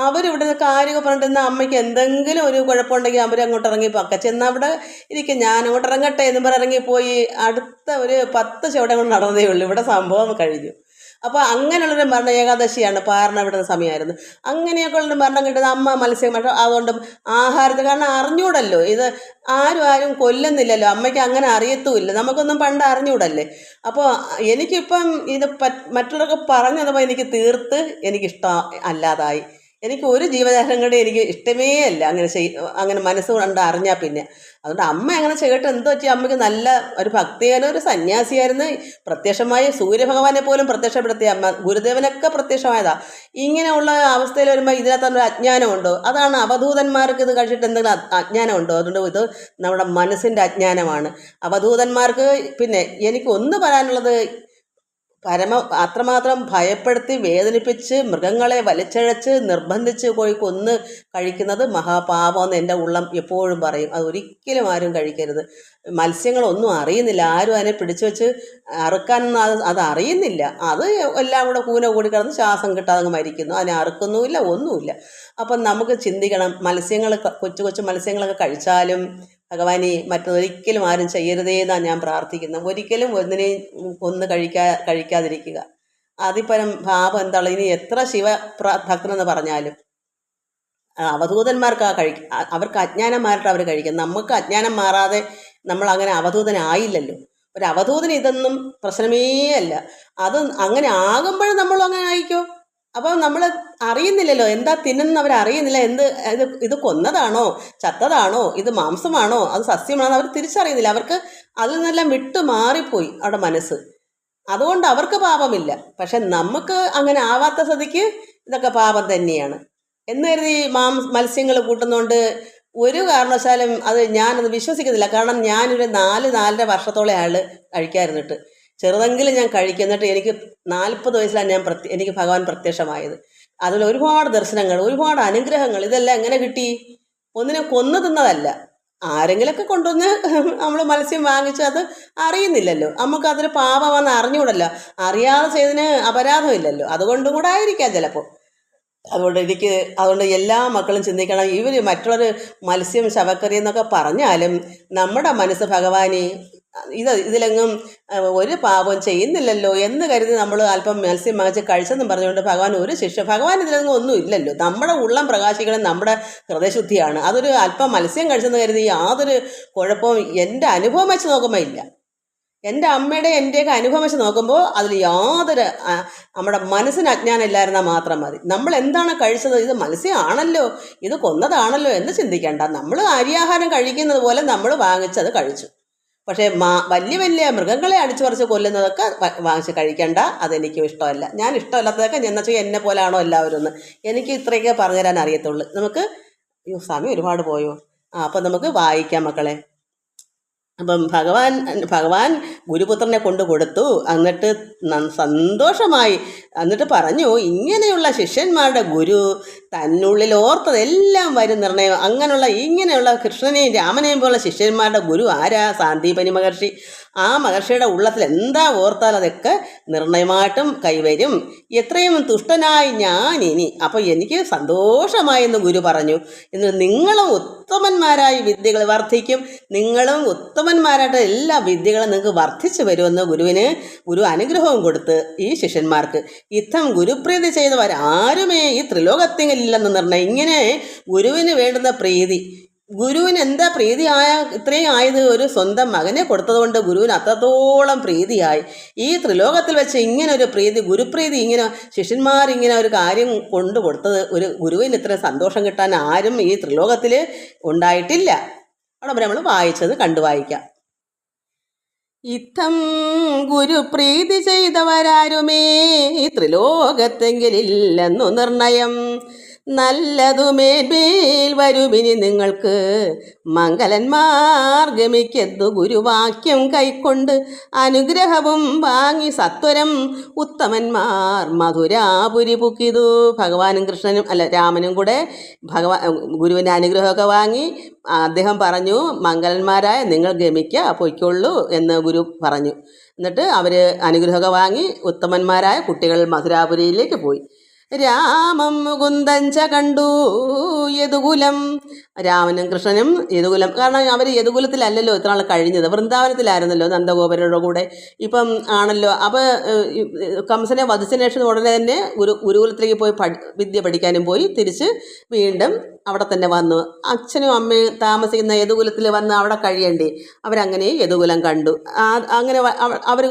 അവരിവിടെ കാര്യമൊക്കെ പറഞ്ഞിട്ട് അമ്മയ്ക്ക് എന്തെങ്കിലും ഒരു കുഴപ്പമുണ്ടെങ്കിൽ അവരങ്ങോട്ട് ഇറങ്ങി ചെന്നാൽ അവിടെ ഇരിക്കും. ഞാൻ അങ്ങോട്ട് ഇറങ്ങട്ടെ എന്നും പറഞ്ഞ് ഇറങ്ങിപ്പോയി അടുത്ത ഒരു 10 ചുവടെ കൊണ്ട് നടന്നതേ ഉള്ളൂ. ഇവിടെ സംഭവം കഴിഞ്ഞു. അപ്പോൾ അങ്ങനെയുള്ളൊരു മരണം ഏകാദശിയാണ്, പാരണ വിടുന്ന സമയമായിരുന്നു. അങ്ങനെയൊക്കെ ഉള്ളൊരു മരണം കിട്ടുന്ന അമ്മ മത്സ്യം. പക്ഷേ അതുകൊണ്ട് ആഹാരത്തിൽ, കാരണം അറിഞ്ഞൂടല്ലോ, ഇത് ആരും കൊല്ലുന്നില്ലല്ലോ. അമ്മയ്ക്ക് അങ്ങനെ അറിയത്തുമില്ല, നമുക്കൊന്നും പണ്ട് അറിഞ്ഞൂടല്ലേ. അപ്പോൾ എനിക്കിപ്പം ഇത് മറ്റുള്ളവർക്ക് പറഞ്ഞു തന്നപ്പോൾ എനിക്ക് തീർത്ത് എനിക്കിഷ്ടം അല്ലാതായി. എനിക്ക് ഒരു ജീവജാലങ്ങളുടെ എനിക്ക് ഇഷ്ടമേ അല്ല അങ്ങനെ മനസ്സ് കൊണ്ട് അറിഞ്ഞാൽ പിന്നെ. അതുകൊണ്ട് അമ്മ അങ്ങനെ ചെയ്യട്ടെ. എന്തോ വെച്ചാൽ അമ്മയ്ക്ക് നല്ല ഒരു ഭക്തിയായിരുന്നു, ഒരു സന്യാസിയായിരുന്നു. പ്രത്യക്ഷമായി സൂര്യഭഗവാനെ പോലും പ്രത്യക്ഷപ്പെടുത്തിയ അമ്മ, ഗുരുദേവനൊക്കെ പ്രത്യക്ഷമായതാണ്. ഇങ്ങനെയുള്ള അവസ്ഥയിൽ വരുമ്പോൾ ഇതിനകത്തൊരു അജ്ഞാനമുണ്ടോ? അതാണ് അവധൂതന്മാർക്ക് ഇത് കഴിച്ചിട്ട് എന്തെങ്കിലും അജ്ഞാനമുണ്ടോ? അതുകൊണ്ട് ഇത് നമ്മുടെ മനസ്സിൻ്റെ അജ്ഞാനമാണ്. അവധൂതന്മാർക്ക് പിന്നെ എനിക്ക് ഒന്ന് പറയാനുള്ളത്, അത്രമാത്രം ഭയപ്പെടുത്തി വേദനിപ്പിച്ച് മൃഗങ്ങളെ വലിച്ചഴച്ച് നിർബന്ധിച്ച് പോയി കൊന്ന് കഴിക്കുന്നത് മഹാപാപമെന്ന് എൻ്റെ ഉള്ളം എപ്പോഴും പറയും. അത് ഒരിക്കലും ആരും കഴിക്കരുത്. മത്സ്യങ്ങളൊന്നും അറിയുന്നില്ല, ആരും അതിനെ പിടിച്ചു വെച്ച് അറുക്കാനൊന്നും അത് അറിയുന്നില്ല. അത് എല്ലാം കൂടെ കൂന കൂടി കിടന്ന് ശ്വാസം കിട്ടാതെ അങ്ങ് മരിക്കുന്നു. അതിനെ അറുക്കുന്നുമില്ല, ഒന്നുമില്ല. അപ്പം നമുക്ക് ചിന്തിക്കണം, കൊച്ചു കൊച്ചു മത്സ്യങ്ങളൊക്കെ കഴിച്ചാലും ഭഗവാനെ മറ്റൊരിക്കലും ആരും ചെയ്യരുതേ എന്നാണ് ഞാൻ പ്രാർത്ഥിക്കുന്നത്. ഒരിക്കലും ഒന്നിനെയും കഴിക്കാതിരിക്കുക. അതിപ്പരം പാപം എന്താണ്? ഇനി എത്ര ഭക്തനെന്ന് പറഞ്ഞാലും അവധൂതന്മാർക്ക് അവർക്ക് അജ്ഞാനം മാറിയിട്ട് അവർ കഴിക്കും. നമുക്ക് അജ്ഞാനം മാറാതെ നമ്മൾ അങ്ങനെ അവധൂതനായില്ലല്ലോ. ഒരു അവധൂതന് ഇതൊന്നും പ്രശ്നമേ അല്ല. അത് അങ്ങനെ ആകുമ്പോഴും നമ്മളും അങ്ങനെ ആയിക്കോ. അപ്പോൾ നമ്മൾ അറിയുന്നില്ലല്ലോ, എന്താ തിന്നുന്നവരറിയുന്നില്ല. ഇത് കൊന്നതാണോ, ചത്തതാണോ, ഇത് മാംസമാണോ, അത് സസ്യമാണോ, അവർ തിരിച്ചറിയുന്നില്ല. അവർക്ക് അതിൽ നിന്നെല്ലാം വിട്ടു മാറിപ്പോയി അവരുടെ മനസ്സ്. അതുകൊണ്ട് അവർക്ക് പാപമില്ല. പക്ഷെ നമുക്ക് അങ്ങനെ ആവാത്ത സ്ഥിതിക്ക് ഇതൊക്കെ പാപം തന്നെയാണ് എന്ന് കരുതി മത്സ്യങ്ങൾ കൂട്ടുന്നതുകൊണ്ട് ഒരു കാരണവശാലും ഞാനത് വിശ്വസിക്കുന്നില്ല. കാരണം ഞാനൊരു 4-4.5 വർഷത്തോളം കഴിക്കാതിരുന്നിട്ട് ചെറുതെങ്കിലും ഞാൻ കഴിക്കും. എന്നിട്ട് എനിക്ക് 40 വയസ്സിലാണ് എനിക്ക് ഭഗവാൻ പ്രത്യക്ഷമായത്. അതിൽ ഒരുപാട് ദർശനങ്ങൾ, ഒരുപാട് അനുഗ്രഹങ്ങൾ. ഇതെല്ലാം എങ്ങനെ കിട്ടി? ഒന്നിനെ കൊന്നു തിന്നതല്ല. ആരെങ്കിലൊക്കെ കൊണ്ടുവന്ന് നമ്മൾ മത്സ്യം വാങ്ങിച്ച് അത് അറിയുന്നില്ലല്ലോ, നമുക്കതൊരു പാപമാണെന്ന് അറിഞ്ഞുകൂടല്ലോ, അറിയാതെ ചെയ്തതിന് അപരാധമില്ലല്ലോ, അതുകൊണ്ടും കൂടെ ആയിരിക്കാം ചിലപ്പോൾ. അതുകൊണ്ട് എല്ലാ മക്കളും ചിന്തിക്കണം, ഇവർ മറ്റുള്ളവർ മത്സ്യം ശവക്കറി എന്നൊക്കെ പറഞ്ഞാലും നമ്മുടെ മനസ്സ് ഭഗവാനെ ഇതിലെങ്ങും ഒരു പാപം ചെയ്യുന്നില്ലല്ലോ എന്ന് കരുതി നമ്മൾ അല്പം മത്സ്യം വാങ്ങിച്ച് കഴിച്ചെന്നും പറഞ്ഞുകൊണ്ട് ഭഗവാൻ ഒരു ശിക്ഷ, ഭഗവാൻ ഇതിലെങ്ങും ഒന്നും ഇല്ലല്ലോ. നമ്മുടെ ഉള്ളം പ്രകാശിക്കണം, നമ്മുടെ ഹൃദയശുദ്ധിയാണ്. അതൊരു അല്പം മത്സ്യം കഴിച്ചെന്ന് കരുതി യാതൊരു കുഴപ്പവും എൻ്റെ അനുഭവം വെച്ച് നോക്കുമ്പോൾ ഇല്ല. എൻ്റെ അമ്മയുടെ എൻ്റെയൊക്കെ അനുഭവം വെച്ച് നോക്കുമ്പോൾ അതിൽ യാതൊരു നമ്മുടെ മനസ്സിന് അജ്ഞാനം ഇല്ലായിരുന്നാൽ മാത്രം മതി. നമ്മൾ എന്താണ് കഴിച്ചത്, ഇത് മത്സ്യമാണല്ലോ, ഇത് കൊന്നതാണല്ലോ എന്ന് ചിന്തിക്കേണ്ട. നമ്മൾ അരിയാഹാരം കഴിക്കുന്നത് പോലെ നമ്മൾ വാങ്ങിച്ചത് കഴിച്ചു. പക്ഷേ വലിയ വലിയ മൃഗങ്ങളെ അടിച്ചു പറിച്ച് കൊല്ലുന്നതൊക്കെ വാങ്ങിച്ച് കഴിക്കേണ്ട, അതെനിക്കും ഇഷ്ടമല്ല. ഞാൻ ഇഷ്ടമല്ലാത്തതൊക്കെ എന്നുവെച്ചാൽ എന്നെ പോലാണോ എല്ലാവരും എന്ന് എനിക്ക് ഇത്രയൊക്കെ പറഞ്ഞു തരാൻ അറിയത്തുള്ളൂ. നമുക്ക് സമയം ഒരുപാട് പോയോ? അപ്പം നമുക്ക് വായിക്കാം മക്കളെ. അപ്പം ഭഗവാൻ ഗുരുപുത്രനെ കൊണ്ട് കൊടുത്തു. എന്നിട്ട് സന്തോഷമായി. എന്നിട്ട് പറഞ്ഞു, ഇങ്ങനെയുള്ള ശിഷ്യന്മാരുടെ ഗുരു തന്നുള്ളിൽ ഓർത്തതെല്ലാം വരും നിർണയം. ഇങ്ങനെയുള്ള കൃഷ്ണനെയും രാമനെയും പോലുള്ള ശിഷ്യന്മാരുടെ ഗുരു ആരാ? സാന്ദീപനി മഹർഷി. ആ മഹർഷിയുടെ ഉള്ളത്തിൽ എന്താ ഓർത്താൽ അതൊക്കെ നിർണയമായിട്ടും കൈവരും. എത്രയും തുഷ്ടനായി ഞാൻ ഇനി. അപ്പോൾ എനിക്ക് സന്തോഷമായി എന്ന് ഗുരു പറഞ്ഞു. എന്നിട്ട് നിങ്ങളും ഉത്തമന്മാരായി വിദ്യകൾ വർദ്ധിക്കും, നിങ്ങളും ഉത്തമന്മാരായിട്ട് എല്ലാ വിദ്യകളും നിങ്ങൾക്ക് വർദ്ധിച്ചു വരുമെന്ന് ഗുരു അനുഗ്രഹവും കൊടുത്ത് ഈ ശിഷ്യന്മാർക്ക്. യുദ്ധം ഗുരുപ്രീതി ചെയ്തവരാരുമേ ഈ ത്രിലോകത്തിലെന്ന് നിർണയം. ഇങ്ങനെ ഗുരുവിന് വേണ്ടുന്ന പ്രീതി, ഗുരുവിന് എന്താ ഇത്രയും ആയത്? ഒരു സ്വന്തം മകനെ കൊടുത്തതുകൊണ്ട് ഗുരുവിന് അത്രത്തോളം പ്രീതിയായി. ഈ ത്രിലോകത്തിൽ വെച്ച് ഇങ്ങനെ ഒരു പ്രീതി, ഗുരുപ്രീതി, ഇങ്ങനെ ശിഷ്യന്മാരിങ്ങനെ ഒരു കാര്യം കൊണ്ടു കൊടുത്തത്, ഒരു ഗുരുവിന് ഇത്ര സന്തോഷം കിട്ടാൻ ആരും ഈ ത്രിലോകത്തിൽ ഉണ്ടായിട്ടില്ല. അവിടെ നമ്മൾ വായിച്ചത് കണ്ടു വായിക്കാം. ഇത്തം ഗുരുപ്രീതി ചെയ്തവരാരുമേ ഈ ത്രിലോകത്തെങ്കിലില്ലെന്നു നിർണയം. നല്ലതുമേൽ വരുവിനി നിങ്ങൾക്ക് മംഗലന്മാർ ഗമിക്കതു ഗുരുവാക്യം കൈക്കൊണ്ട് അനുഗ്രഹവും വാങ്ങി സത്വരം ഉത്തമന്മാർ മധുരാപുരി പുക്കിതു. ഭഗവാനും കൃഷ്ണനും രാമനും കൂടെ ഗുരുവിൻ്റെ അനുഗ്രഹമൊക്കെ വാങ്ങി അദ്ദേഹം പറഞ്ഞു, മംഗലന്മാരായ നിങ്ങൾ പൊയ്ക്കൊള്ളൂ എന്ന് ഗുരു പറഞ്ഞു. എന്നിട്ട് അവർ അനുഗ്രഹമൊക്കെ വാങ്ങി ഉത്തമന്മാരായ കുട്ടികൾ മധുരാപുരിയിലേക്ക് പോയി. രാമം മുകുന്ദഞ്ച കണ്ടു യദുകുലം. രാമനും കൃഷ്ണനും യദുകുലം, കാരണം അവർ യദുകുലത്തിലല്ലല്ലോ ഇത്ര നാൾ കഴിഞ്ഞത്, വൃന്ദാവനത്തിലായിരുന്നല്ലോ നന്ദഗോപരുടെ കൂടെ. ഇപ്പം ആണല്ലോ. അപ്പോൾ കംസനെ വധിച്ചതിന് ശേഷം ഉടനെ തന്നെ ഗുരുകുലത്തിലേക്ക് പോയി വിദ്യ പഠിക്കാനും പോയി. തിരിച്ച് വീണ്ടും അവിടെ തന്നെ വന്നു. അച്ഛനും അമ്മയും താമസിക്കുന്ന യദുകുലത്തിൽ വന്ന് അവിടെ കഴിയണ്ടേ, അവരങ്ങനെ യദുകുലം കണ്ടു. അങ്ങനെ അവർ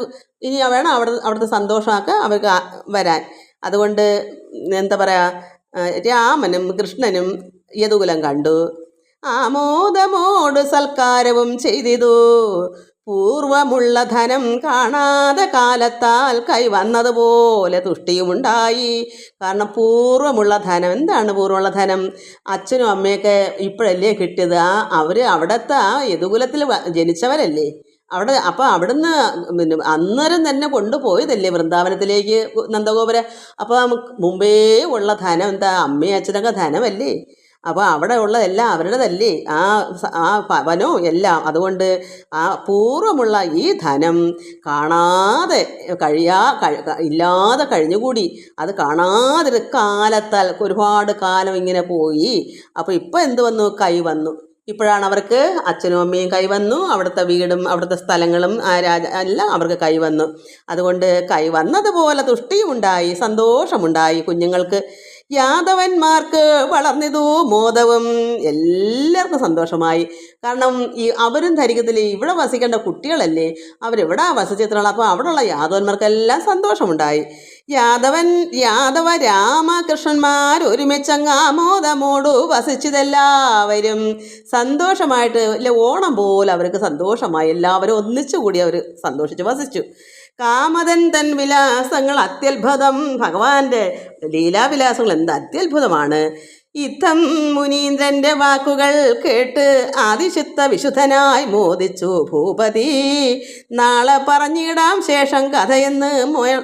ഇനി വേണം അവിടുത്തെ സന്തോഷമാക്കുക അവർക്ക് വരാൻ. അതുകൊണ്ട് എന്താ പറയുക, രാമനും കൃഷ്ണനും യദുകുലം കണ്ടു. ആമോദമോട് സൽക്കാരവും ചെയ്തിതു. പൂർവമുള്ള ധനം കാണാതെ കാലത്താൽ കൈവന്നതുപോലെ തുഷ്ടിയുമുണ്ടായി. കാരണം പൂർവമുള്ള ധനം, എന്താണ് പൂർവമുള്ള ധനം? അച്ഛനും അമ്മയൊക്കെ ഇപ്പോഴല്ലേ കിട്ടിയത്. അവർ അവിടുത്തെ യദുകുലത്തിൽ ജനിച്ചവരല്ലേ. അപ്പോൾ അവിടുന്ന് അന്നേരം തന്നെ കൊണ്ടുപോയതല്ലേ വൃന്ദാവനത്തിലേക്ക് നന്ദഗോപുരം. അപ്പോൾ മുമ്പേ ഉള്ള ധനം എന്താ? അമ്മയും അച്ഛനൊക്കെ ധനമല്ലേ. അപ്പോൾ അവിടെ ഉള്ളതെല്ലാം അവരുടേതല്ലേ, ആ ഭവനോ എല്ലാം. അതുകൊണ്ട് ആ പൂർവമുള്ള ഈ ധനം കാണാതെ ഇല്ലാതെ കഴിഞ്ഞുകൂടി. അത് കാണാതെ കാലത്താൽ ഒരുപാട് കാലം ഇങ്ങനെ പോയി. അപ്പോൾ ഇപ്പം എന്ത് വന്നു? കൈ വന്നു. ഇപ്പോഴാണ് അവർക്ക് അച്ഛനും അമ്മയും കൈവന്നു, അവിടുത്തെ വീടും അവിടുത്തെ സ്ഥലങ്ങളും എല്ലാം അവർക്ക് കൈവന്നു. അതുകൊണ്ട് കൈവന്നതുപോലെ തുഷ്ടിയുമുണ്ടായി, സന്തോഷമുണ്ടായി കുഞ്ഞുങ്ങൾക്ക്. യാദവന്മാർക്ക് വളർന്നിതു മോദവും. എല്ലാവർക്കും സന്തോഷമായി. കാരണം അവരും ധരിക്കത്തില്ലേ, ഇവിടെ വസിക്കേണ്ട കുട്ടികളല്ലേ, അവരെവിടാ വസിച്ചിട്ടുള്ളത്. അപ്പോൾ അവിടെയുള്ള യാദവന്മാർക്കെല്ലാം സന്തോഷമുണ്ടായി. യാദവ രാമകൃഷ്ണന്മാർ ഒരുമിച്ചങ്ങ് ആമോദമോടു വസിച്ചതെല്ലാവരും സന്തോഷമായിട്ട്. ഓണം പോലെ അവർക്ക് സന്തോഷമായി. എല്ലാവരും ഒന്നിച്ചുകൂടി അവർ സന്തോഷിച്ച് വസിച്ചു. കാമതൻ തൻ വിലാസങ്ങൾ അത്യത്ഭുതം. ഭഗവാന്റെ ലീലാവിലാസങ്ങൾ എന്ത് അത്യത്ഭുതമാണ്. ഇത്തം മുനീന്ദ്രന്റെ വാക്കുകൾ കേട്ട് ആദിശുദ്ധ വിശുദ്ധനായി മോദിച്ചു ഭൂപതി. നാളെ പറഞ്ഞിടാം ശേഷം കഥയെന്ന്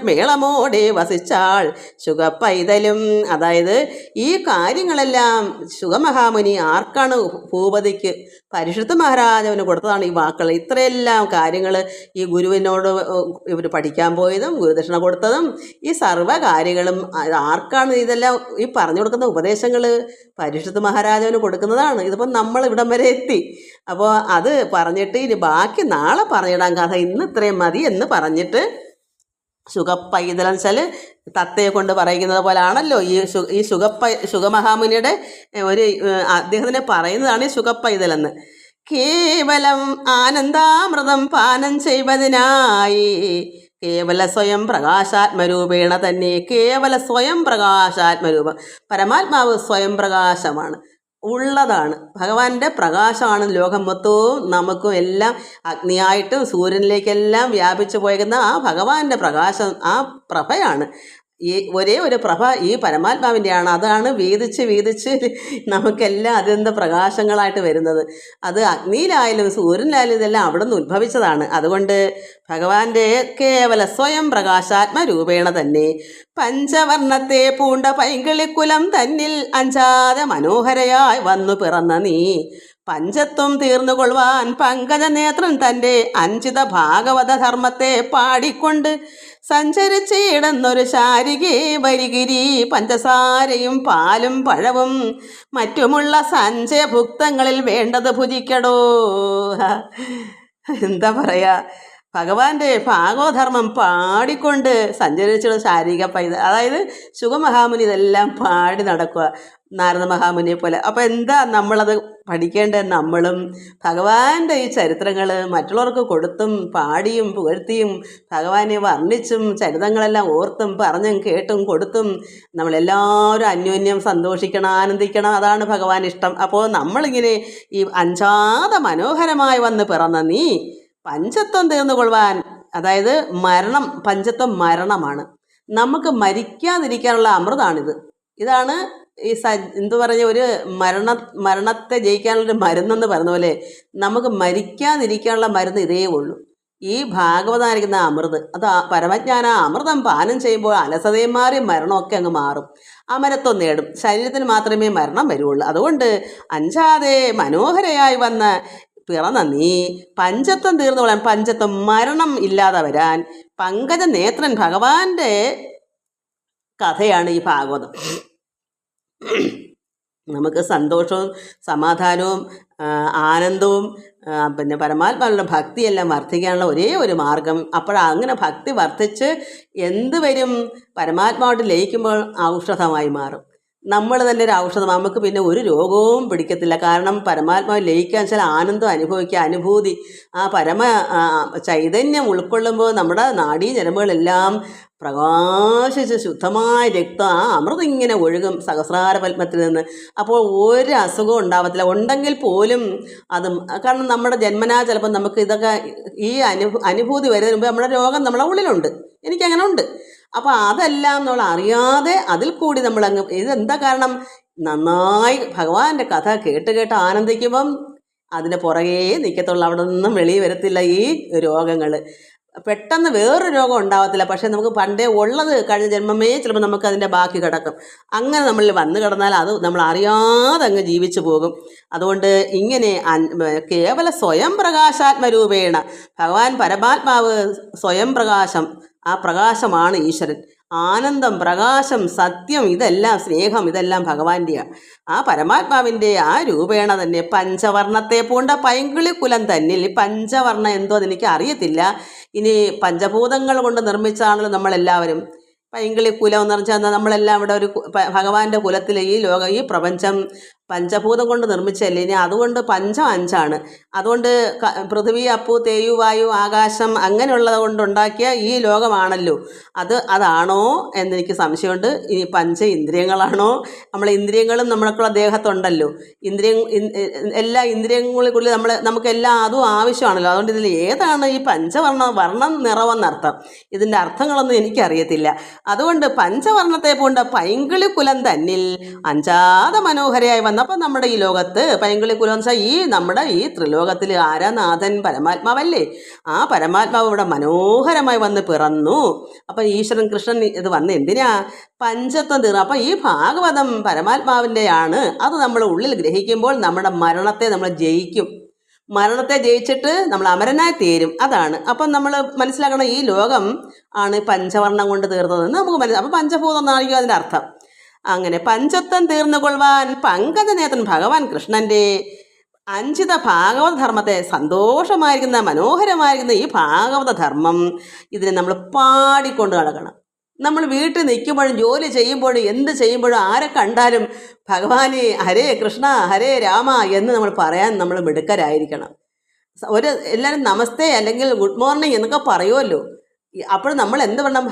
മേളമോടെ വസിച്ചാൾ ശുഗപൈതലും. അതായത് ഈ കാര്യങ്ങളെല്ലാം ശുഗമഹാമുനി ആർക്കാണ്? ഭൂപതിക്ക്, പരീക്ഷിത്ത് മഹാരാജാവിന് കൊടുത്തതാണ് ഈ വാക്കുകൾ. ഇത്രയെല്ലാം കാര്യങ്ങൾ ഈ ഗുരുവിനോട് ഇവർ പഠിക്കാൻ പോയതും ഗുരുദക്ഷിണ കൊടുത്തതും ഈ സർവ്വ കാര്യങ്ങളും ആർക്കാണ്? ഇതെല്ലാം ഈ പറഞ്ഞു കൊടുക്കുന്ന ഉപദേശങ്ങൾ പരീക്ഷിത്ത് മഹാരാജാവിന് കൊടുക്കുന്നതാണ്. ഇതിപ്പം നമ്മൾ ഇവിടം വരെ എത്തി. അപ്പോൾ അത് പറഞ്ഞിട്ട് ഇനി ബാക്കി നാളെ പറഞ്ഞിടാൻ കഥ, ഇന്ന് ഇത്രയും മതി എന്ന് പറഞ്ഞിട്ട് ശുഗപൈതലെന്ന് വെച്ചാൽ തത്തയെ കൊണ്ട് പറയുന്നത് പോലാണല്ലോ ഈ ശുഗമഹാമുനിയുടെ ഒരു അദ്ദേഹത്തിനെ പറയുന്നതാണ് ഈ ശുഗപൈതലെന്ന്. കേവലം ആനന്ദാമൃതം പാനം ചെയ്വതിനായി കേവല സ്വയം പ്രകാശാത്മരൂപേണ തന്നെ. കേവല സ്വയം പ്രകാശാത്മരൂപം, പരമാത്മാവ് സ്വയം പ്രകാശമാണ്, ഉള്ളതാണ്. ഭഗവാന്റെ പ്രകാശമാണ് ലോകം മൊത്തവും നമുക്കും എല്ലാം അഗ്നിയായിട്ടും സൂര്യനിലേക്കെല്ലാം വ്യാപിച്ചു പോയിരുന്ന ആ ഭഗവാന്റെ പ്രകാശം, ആ പ്രഭയാണ്. ഈ ഒരേ ഒരു പ്രഭ ഈ പരമാത്മാവിൻ്റെയാണ്. അതാണ് വീതിച്ച് നമുക്കെല്ലാം അതിൻ്റെ പ്രകാശങ്ങളായിട്ട് വരുന്നത്. അത് അഗ്നിയിലായാലും സൂര്യനിലായാലും ഇതെല്ലാം അവിടെ നിന്ന് ഉത്ഭവിച്ചതാണ്. അതുകൊണ്ട് ഭഗവാന്റെ കേവല സ്വയം പ്രകാശാത്മരൂപേണ തന്നെ പഞ്ചവർണ്ണത്തെ പൂണ്ട പൈങ്കിളിക്കുലം തന്നിൽ അഞ്ചാതെ മനോഹരയായി വന്നു പിറന്ന നീ പഞ്ചത്വം തീർന്നുകൊള്ളുവാൻ പങ്കജനേത്രൻ തൻ്റെ അഞ്ചിത ഭാഗവത ധർമ്മത്തെ പാടിക്കൊണ്ട് സഞ്ചരിച്ചിടുന്നൊരു ശാരികേ വരികിരി. പഞ്ചസാരയും പാലും പഴവും മറ്റുമുള്ള സഞ്ചയഭുക്തങ്ങളിൽ വേണ്ടത് ഭുജിക്കടോ. എന്താ പറയുക, ഭഗവാന്റെ ഭാഗവധർമ്മം പാടിക്കൊണ്ട് സഞ്ചരിച്ചുള്ള ശാരീരിക പൈത. അതായത് ശുഗമഹാമുനി ഇതെല്ലാം പാടി നടക്കുക, നാരദ മഹാമുനിയെ പോലെ. അപ്പോൾ എന്താ നമ്മളത് പഠിക്കേണ്ടത്? നമ്മളും ഭഗവാന്റെ ഈ ചരിത്രങ്ങൾ മറ്റുള്ളവർക്ക് കൊടുത്തും പാടിയും പുകഴ്ത്തിയും ഭഗവാനെ വർണ്ണിച്ചും ചരിത്രങ്ങളെല്ലാം ഓർത്തും പറഞ്ഞും കേട്ടും കൊടുത്തും നമ്മളെല്ലാവരും അന്യോന്യം സന്തോഷിക്കണം, ആനന്ദിക്കണം. അതാണ് ഭഗവാൻ ഇഷ്ടം. അപ്പോൾ നമ്മളിങ്ങനെ ഈ അഞ്ചാതെ മനോഹരമായി വന്ന് പിറന്ന നീ പഞ്ചത്വം തീർന്നുകൊള്ളുവാൻ, അതായത് മരണം, പഞ്ചത്വം മരണമാണ്. നമുക്ക് മരിക്കാതിരിക്കാനുള്ള അമൃതാണിത്. ഇതാണ് ഈ എന്തു പറഞ്ഞ ഒരു മരണത്തെ ജയിക്കാനുള്ളൊരു മരുന്നെന്ന് പറഞ്ഞ പോലെ നമുക്ക് മരിക്കാതിരിക്കാനുള്ള മരുന്ന് ഇതേ ഉള്ളൂ, ഈ ഭാഗവതായിരിക്കുന്ന അമൃത്. അത് പരമജ്ഞാന അമൃതം പാനം ചെയ്യുമ്പോൾ അലസതയും മാറി മരണമൊക്കെ അങ്ങ് മാറും, അമരത്വം നേടും. ശരീരത്തിന് മാത്രമേ മരണം വരുള്ളൂ. അതുകൊണ്ട് അഞ്ചാതെ മനോഹരയായി വന്ന പിറന്ന നീ പഞ്ചത്വം തീർന്നുകൊള്ളാൻ, പഞ്ചത്വം മരണം ഇല്ലാതെ വരാൻ പങ്കജ നേത്രൻ ഭഗവാന്റെ കഥയാണ് ഈ ഭാഗവതം. നമുക്ക് സന്തോഷവും സമാധാനവും ആനന്ദവും പിന്നെ പരമാത്മാവിലുള്ള ഭക്തിയെല്ലാം വർദ്ധിക്കാനുള്ള ഒരേ ഒരു മാർഗം. അങ്ങനെ ഭക്തി വർദ്ധിച്ച് എന്ത് വരും? പരമാത്മാവോട് ലയിക്കുമ്പോൾ ഔഷധമായി മാറും. നമ്മൾ തന്നെ ഒരു ഔഷധം, നമുക്ക് പിന്നെ ഒരു രോഗവും പിടിക്കത്തില്ല. കാരണം പരമാത്മാവ് ലയിക്കുക വെച്ചാൽ ആനന്ദം അനുഭവിക്കുക, അനുഭൂതി. ആ പരമ ചൈതന്യം ഉൾക്കൊള്ളുമ്പോൾ നമ്മുടെ നാഡീ ഞരമ്പുകളെല്ലാം പ്രകാശിച്ച് ശുദ്ധമായ രക്തം, ആ അമൃതം ഇങ്ങനെ ഒഴുകും സഹസ്രാര പത്മത്തിൽ നിന്ന്. അപ്പോൾ ഒരു അസുഖവും ഉണ്ടാവത്തില്ല. ഉണ്ടെങ്കിൽ പോലും അതും, കാരണം നമ്മുടെ ജന്മനാ ചിലപ്പോൾ നമുക്ക് ഇതൊക്കെ ഈ അനുഭൂതി വരുന്നതിന് മുമ്പ് നമ്മുടെ രോഗം നമ്മളെ ഉള്ളിലുണ്ട്. എനിക്കങ്ങനെ ഉണ്ട്. അപ്പോൾ അതെല്ലാം നമ്മൾ അറിയാതെ അതിൽ കൂടി നമ്മളങ്ങ്, ഇതെന്താ കാരണം? നന്നായി ഭഗവാന്റെ കഥ കേട്ട് ആനന്ദിക്കുമ്പം അതിൻ്റെ പുറകെ നിൽക്കത്തുള്ളൂ, അവിടെ നിന്നും വെളിയിൽ വരത്തില്ല ഈ രോഗങ്ങൾ. പെട്ടെന്ന് വേറൊരു രോഗം ഉണ്ടാവത്തില്ല. പക്ഷേ നമുക്ക് പണ്ടേ ഉള്ളത് കഴിഞ്ഞ ജന്മമേ ചിലപ്പോൾ നമുക്ക് അതിൻ്റെ ബാക്കി കിടക്കും. അങ്ങനെ നമ്മളിൽ വന്നു കിടന്നാൽ അത് നമ്മൾ അറിയാതെ അങ്ങ് ജീവിച്ചു പോകും. അതുകൊണ്ട് ഇങ്ങനെ കേവല സ്വയം പ്രകാശാത്മരൂപേണ ഭഗവാൻ പരമാത്മാവ് സ്വയം പ്രകാശം, ആ പ്രകാശമാണ് ഈശ്വരൻ. ആനന്ദം, പ്രകാശം, സത്യം, ഇതെല്ലാം സ്നേഹം, ഇതെല്ലാം ഭഗവാന്റെയാണ്. ആ പരമാത്മാവിൻ്റെ ആ രൂപേണ തന്നെ പഞ്ചവർണ്ണത്തെ പൂണ്ട പൈങ്കിളിക്കുലം തന്നിൽ. പഞ്ചവർണ്ണം എന്തോ അതെനിക്ക് അറിയത്തില്ല. ഇനി പഞ്ചഭൂതങ്ങൾ കൊണ്ട് നിർമ്മിച്ചാണല്ലോ നമ്മളെല്ലാവരും. പൈങ്കിളിക്കുലം എന്ന് പറഞ്ഞാൽ നമ്മളെല്ലാം ഇവിടെ ഒരു ഭഗവാന്റെ കുലത്തിൽ ഈ ലോകം, ഈ പ്രപഞ്ചം പഞ്ചഭൂതം കൊണ്ട് നിർമ്മിച്ചല്ലേ, ഇനി അതുകൊണ്ട് പഞ്ചം അഞ്ചാണ്. അതുകൊണ്ട് പൃഥ്വി, അപ്പു, തേയു, വായു, ആകാശം അങ്ങനെയുള്ളത് കൊണ്ടുണ്ടാക്കിയ ഈ ലോകമാണല്ലോ, അതാണോ എന്നെനിക്ക് സംശയമുണ്ട്. ഇനി പഞ്ച ഇന്ദ്രിയങ്ങളാണോ? നമ്മളെ ഇന്ദ്രിയങ്ങളും നമ്മൾക്കുള്ള ദേഹത്തുണ്ടല്ലോ, എല്ലാ ഇന്ദ്രിയങ്ങളിൽക്കുള്ളിൽ നമുക്കെല്ലാം അതും ആവശ്യമാണല്ലോ. അതുകൊണ്ട് ഇതിൽ ഏതാണ് ഈ വർണ്ണം നിറവെന്നർത്ഥം. ഇതിൻ്റെ അർത്ഥങ്ങളൊന്നും എനിക്കറിയത്തില്ല. അതുകൊണ്ട് പഞ്ചവർണ്ണത്തെ പൂണ്ട പൈങ്കിളി കുലം തന്നിൽ അഞ്ചാത മനോഹരയായി വന്നപ്പോൾ നമ്മുടെ ഈ ലോകത്ത് പൈങ്കിളി കുലം എന്ന് വെച്ചാൽ നമ്മുടെ ഈ ത്രിലോകത്തിൽ ആരാനാഥൻ പരമാത്മാവല്ലേ, ആ പരമാത്മാവ് ഇവിടെ മനോഹരമായി വന്ന് പിറന്നു. അപ്പം ഈശ്വരൻ കൃഷ്ണൻ ഇത് വന്ന് എന്തിനാ? പഞ്ചത്വം തീർന്നു. അപ്പം ഈ ഭാഗവതം പരമാത്മാവിൻ്റെയാണ്. അത് നമ്മൾ ഉള്ളിൽ ഗ്രഹിക്കുമ്പോൾ നമ്മുടെ മരണത്തെ നമ്മൾ ജയിക്കും. മരണത്തെ ജയിച്ചിട്ട് നമ്മൾ അമരനായി തീരും. അതാണ്. അപ്പം നമ്മൾ മനസ്സിലാക്കണം, ഈ ലോകം ആണ് പഞ്ചവർണ്ണം കൊണ്ട് തീർത്തതെന്ന് നമുക്ക് മനസ്സിലാക്കാം. അപ്പം പഞ്ചഭൂതം എന്നായിരിക്കും അതിൻ്റെ അർത്ഥം. അങ്ങനെ പഞ്ചത്വം തീർന്നുകൊള്ളുവാൻ പങ്കജനേത്രൻ ഭഗവാൻ കൃഷ്ണൻ്റെ അഞ്ചിത ഭാഗവത ധർമ്മത്തെ സന്തോഷമായിരിക്കുന്ന മനോഹരമായിരിക്കുന്ന ഈ ഭാഗവത ധർമ്മം ഇതിനെ നമ്മൾ പാടിക്കൊണ്ട് നടക്കണം. നമ്മൾ വീട്ടിൽ നിൽക്കുമ്പോഴും ജോലി ചെയ്യുമ്പോഴും എന്ത് ചെയ്യുമ്പോഴും ആരെ കണ്ടാലും ഭഗവാനെ ഹരേ കൃഷ്ണ ഹരേ രാമ എന്ന് നമ്മൾ പറയാൻ നമ്മൾ മിടുക്കരായിരിക്കണം. എല്ലാവരും നമസ്തേ അല്ലെങ്കിൽ ഗുഡ് മോർണിംഗ് എന്നൊക്കെ പറയുമല്ലോ. അപ്പോൾ നമ്മൾ എന്ത് വേണം?